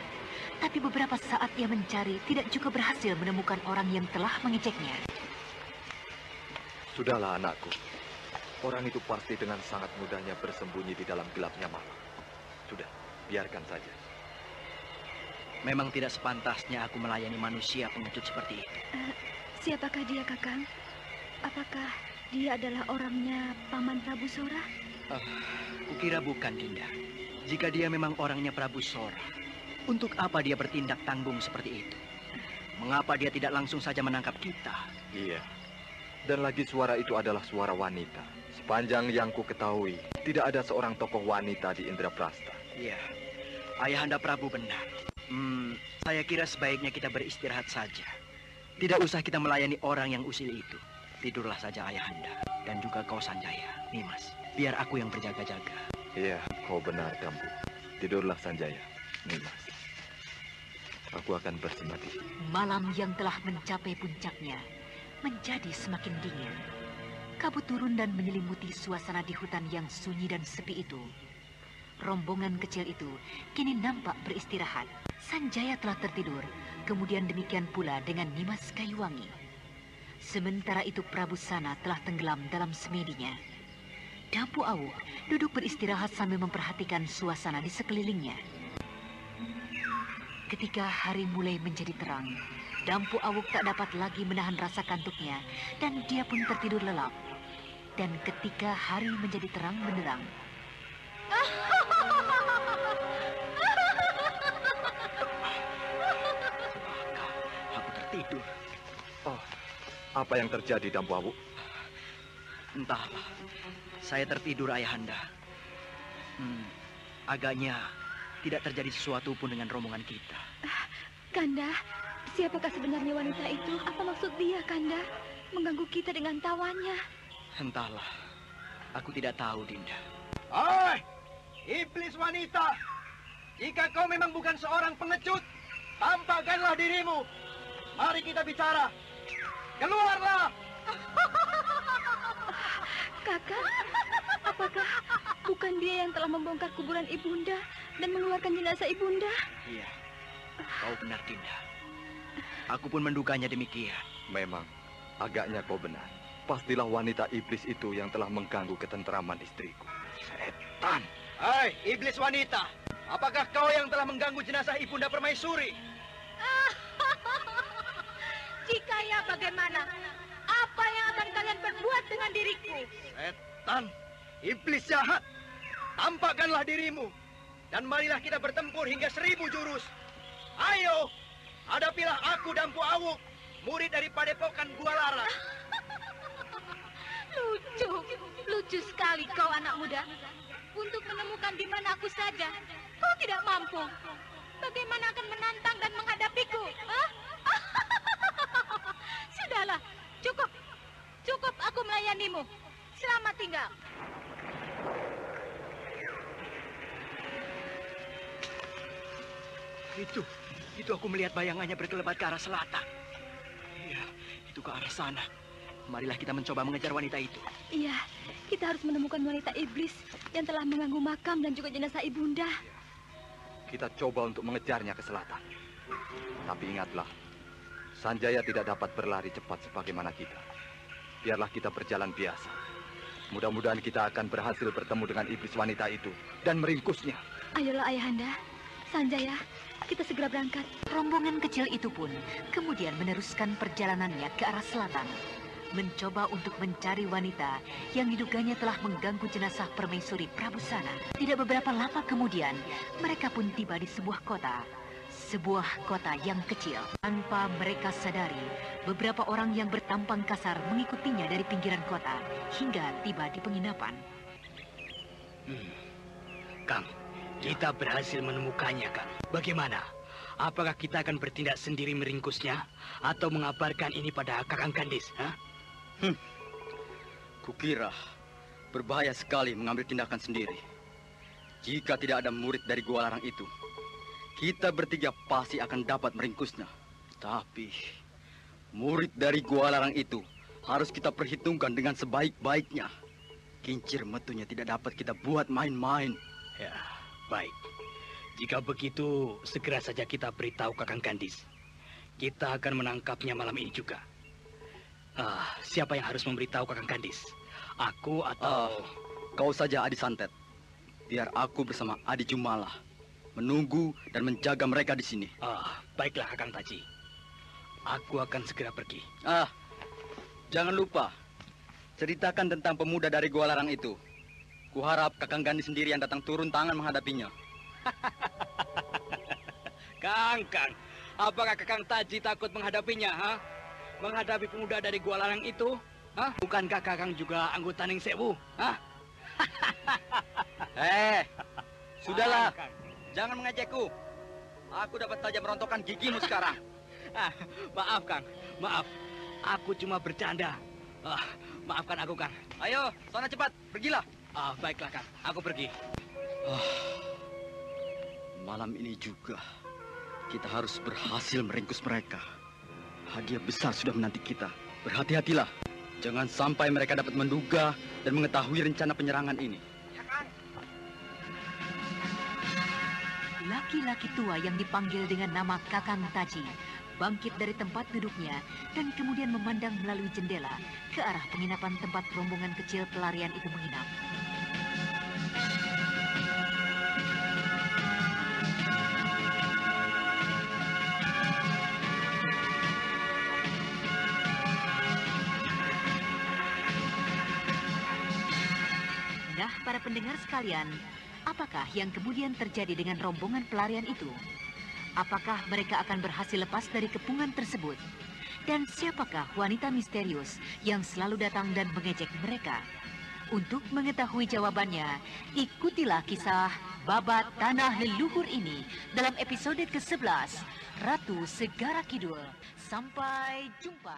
Tapi beberapa saat ia mencari, tidak juga berhasil menemukan orang yang telah mengejeknya. Sudahlah, anakku. Orang itu pasti dengan sangat mudahnya bersembunyi di dalam gelapnya malam. Sudah, biarkan saja. Memang tidak sepantasnya aku melayani manusia pengecut seperti itu. Siapakah dia, Kakang? Apakah dia adalah orangnya Paman Prabu Sora? Kukira bukan, Dinda. Jika dia memang orangnya Prabu Sora, untuk apa dia bertindak tanggung seperti itu? Mengapa dia tidak langsung saja menangkap kita? Iya. Dan lagi suara itu adalah suara wanita. Sepanjang yang ku ketahui, tidak ada seorang tokoh wanita di Indraprasta. Iya. Ayahanda Prabu benar. Saya kira sebaiknya kita beristirahat saja. Tidak usah kita melayani orang yang usil itu. Tidurlah saja Ayahanda. Dan juga kau Sanjaya, Nimas. Biar aku yang berjaga-jaga. Iya, kau benar, Dampu. Tidurlah Sanjaya, Nimas. Aku akan bersemadi. Malam yang telah mencapai puncaknya menjadi semakin dingin. Kabut turun dan menyelimuti suasana di hutan yang sunyi dan sepi itu. Rombongan kecil itu kini nampak beristirahat. Sanjaya telah tertidur, kemudian demikian pula dengan Nimas Kayuwangi. Sementara itu Prabu Sana telah tenggelam dalam semedinya. Dampu Awuk duduk beristirahat sambil memperhatikan suasana di sekelilingnya. Ketika hari mulai menjadi terang, Dampu Awuk tak dapat lagi menahan rasa kantuknya dan dia pun tertidur lelap. Dan ketika hari menjadi terang benderang, aku tertidur. Oh, apa yang terjadi, Dampu Awuk? Entahlah, saya tertidur Ayahanda. Agaknya tidak terjadi sesuatu pun dengan rombongan kita. Kanda, siapakah sebenarnya wanita itu? Apa maksud dia, Kanda? Mengganggu kita dengan tawannya. Entahlah, aku tidak tahu, Dinda. Hai, iblis wanita! Jika kau memang bukan seorang pengecut, tampakkanlah dirimu. Mari kita bicara. Keluarlah! Kakak, apakah bukan dia yang telah membongkar kuburan Ibunda dan mengeluarkan jenazah Ibunda? Iya, kau benar, Dinda. Aku pun menduganya demikian. Memang, agaknya kau benar. Pastilah wanita iblis itu yang telah mengganggu ketentraman istriku. Setan! Hai, iblis wanita! Apakah kau yang telah mengganggu jenazah Ibunda Permaisuri? Jika ya, bagaimana? Apa yang akan kalian perbuat dengan diriku? Setan! Iblis jahat! Tampakkanlah dirimu. Dan marilah kita bertempur hingga 1000 jurus. Ayo! Hadapilah aku, Dampu Awuk, murid dari Padepokan Gua Lara. Lucu sekali kau anak muda. Untuk menemukan di mana aku saja, kau tidak mampu. Bagaimana akan menantang dan menghadapiku? Sudahlah, cukup aku melayanimu. Selamat tinggal. Itu aku melihat bayangannya berkelebat ke arah selatan. Iya, itu ke arah sana. Marilah kita mencoba mengejar wanita itu. Iya, kita harus menemukan wanita iblis yang telah mengganggu makam dan juga jenazah Ibunda. Kita coba untuk mengejarnya ke selatan. Tapi ingatlah, Sanjaya tidak dapat berlari cepat sebagaimana kita. Biarlah kita berjalan biasa. Mudah-mudahan kita akan berhasil bertemu dengan iblis wanita itu dan meringkusnya. Ayolah Ayahanda, Sanjaya, kita segera berangkat. Rombongan kecil itu pun kemudian meneruskan perjalanannya ke arah selatan, mencoba untuk mencari wanita yang diduganya telah mengganggu jenazah Permaisuri Prabu Sana. Tidak beberapa lama kemudian, mereka pun tiba di sebuah kota. Sebuah kota yang kecil. Tanpa mereka sadari, beberapa orang yang bertampang kasar mengikutinya dari pinggiran kota hingga tiba di penginapan. Kang, kita berhasil menemukannya, Kang. Bagaimana? Apakah kita akan bertindak sendiri meringkusnya atau mengabarkan ini pada Kakang Kandis? Kukira berbahaya sekali mengambil tindakan sendiri. Jika tidak ada murid dari Gua Larang itu, kita bertiga pasti akan dapat meringkusnya. Tapi murid dari Gua Larang itu harus kita perhitungkan dengan sebaik-baiknya. Kincir metunya tidak dapat kita buat main-main. Ya, baik. Jika begitu, segera saja kita beritahu Kakang Kandis. Kita akan menangkapnya malam ini juga. Siapa yang harus memberitahu Kakang Kandis? Aku atau... Kau saja, Adi Santet. Biar aku bersama Adi Jumala menunggu dan menjaga mereka di sini. Baiklah, Kakang Taji. Aku akan segera pergi. Jangan lupa. Ceritakan tentang pemuda dari Gua Larang itu. Kuharap Kakang Gandhi sendiri yang datang turun tangan menghadapinya. Kang, apakah Kakang Taji takut menghadapinya, ha? Menghadapi pemuda dari Gua Larang itu? Ha? Bukankah Kakang juga anggota Ning Sewu, ha? Sudahlah. Jangan mengejekku. Aku dapat saja merontokkan gigimu sekarang. Maaf, Kang. Maaf. Aku cuma bercanda. Maafkan aku, Kang. Ayo, sana cepat. Pergilah. Baiklah, Kang. Aku pergi. Malam ini juga kita harus berhasil meringkus mereka. Hadiah besar sudah menanti kita. Berhati-hatilah. Jangan sampai mereka dapat menduga dan mengetahui rencana penyerangan ini. Laki-laki tua yang dipanggil dengan nama Kakang Taji bangkit dari tempat duduknya dan kemudian memandang melalui jendela ke arah penginapan tempat rombongan kecil pelarian itu menginap. Nah, para pendengar sekalian, apakah yang kemudian terjadi dengan rombongan pelarian itu? Apakah mereka akan berhasil lepas dari kepungan tersebut? Dan siapakah wanita misterius yang selalu datang dan mengejek mereka? Untuk mengetahui jawabannya, ikutilah kisah Babat Tanah Leluhur ini dalam episode ke-11, Ratu Segara Kidul. Sampai jumpa.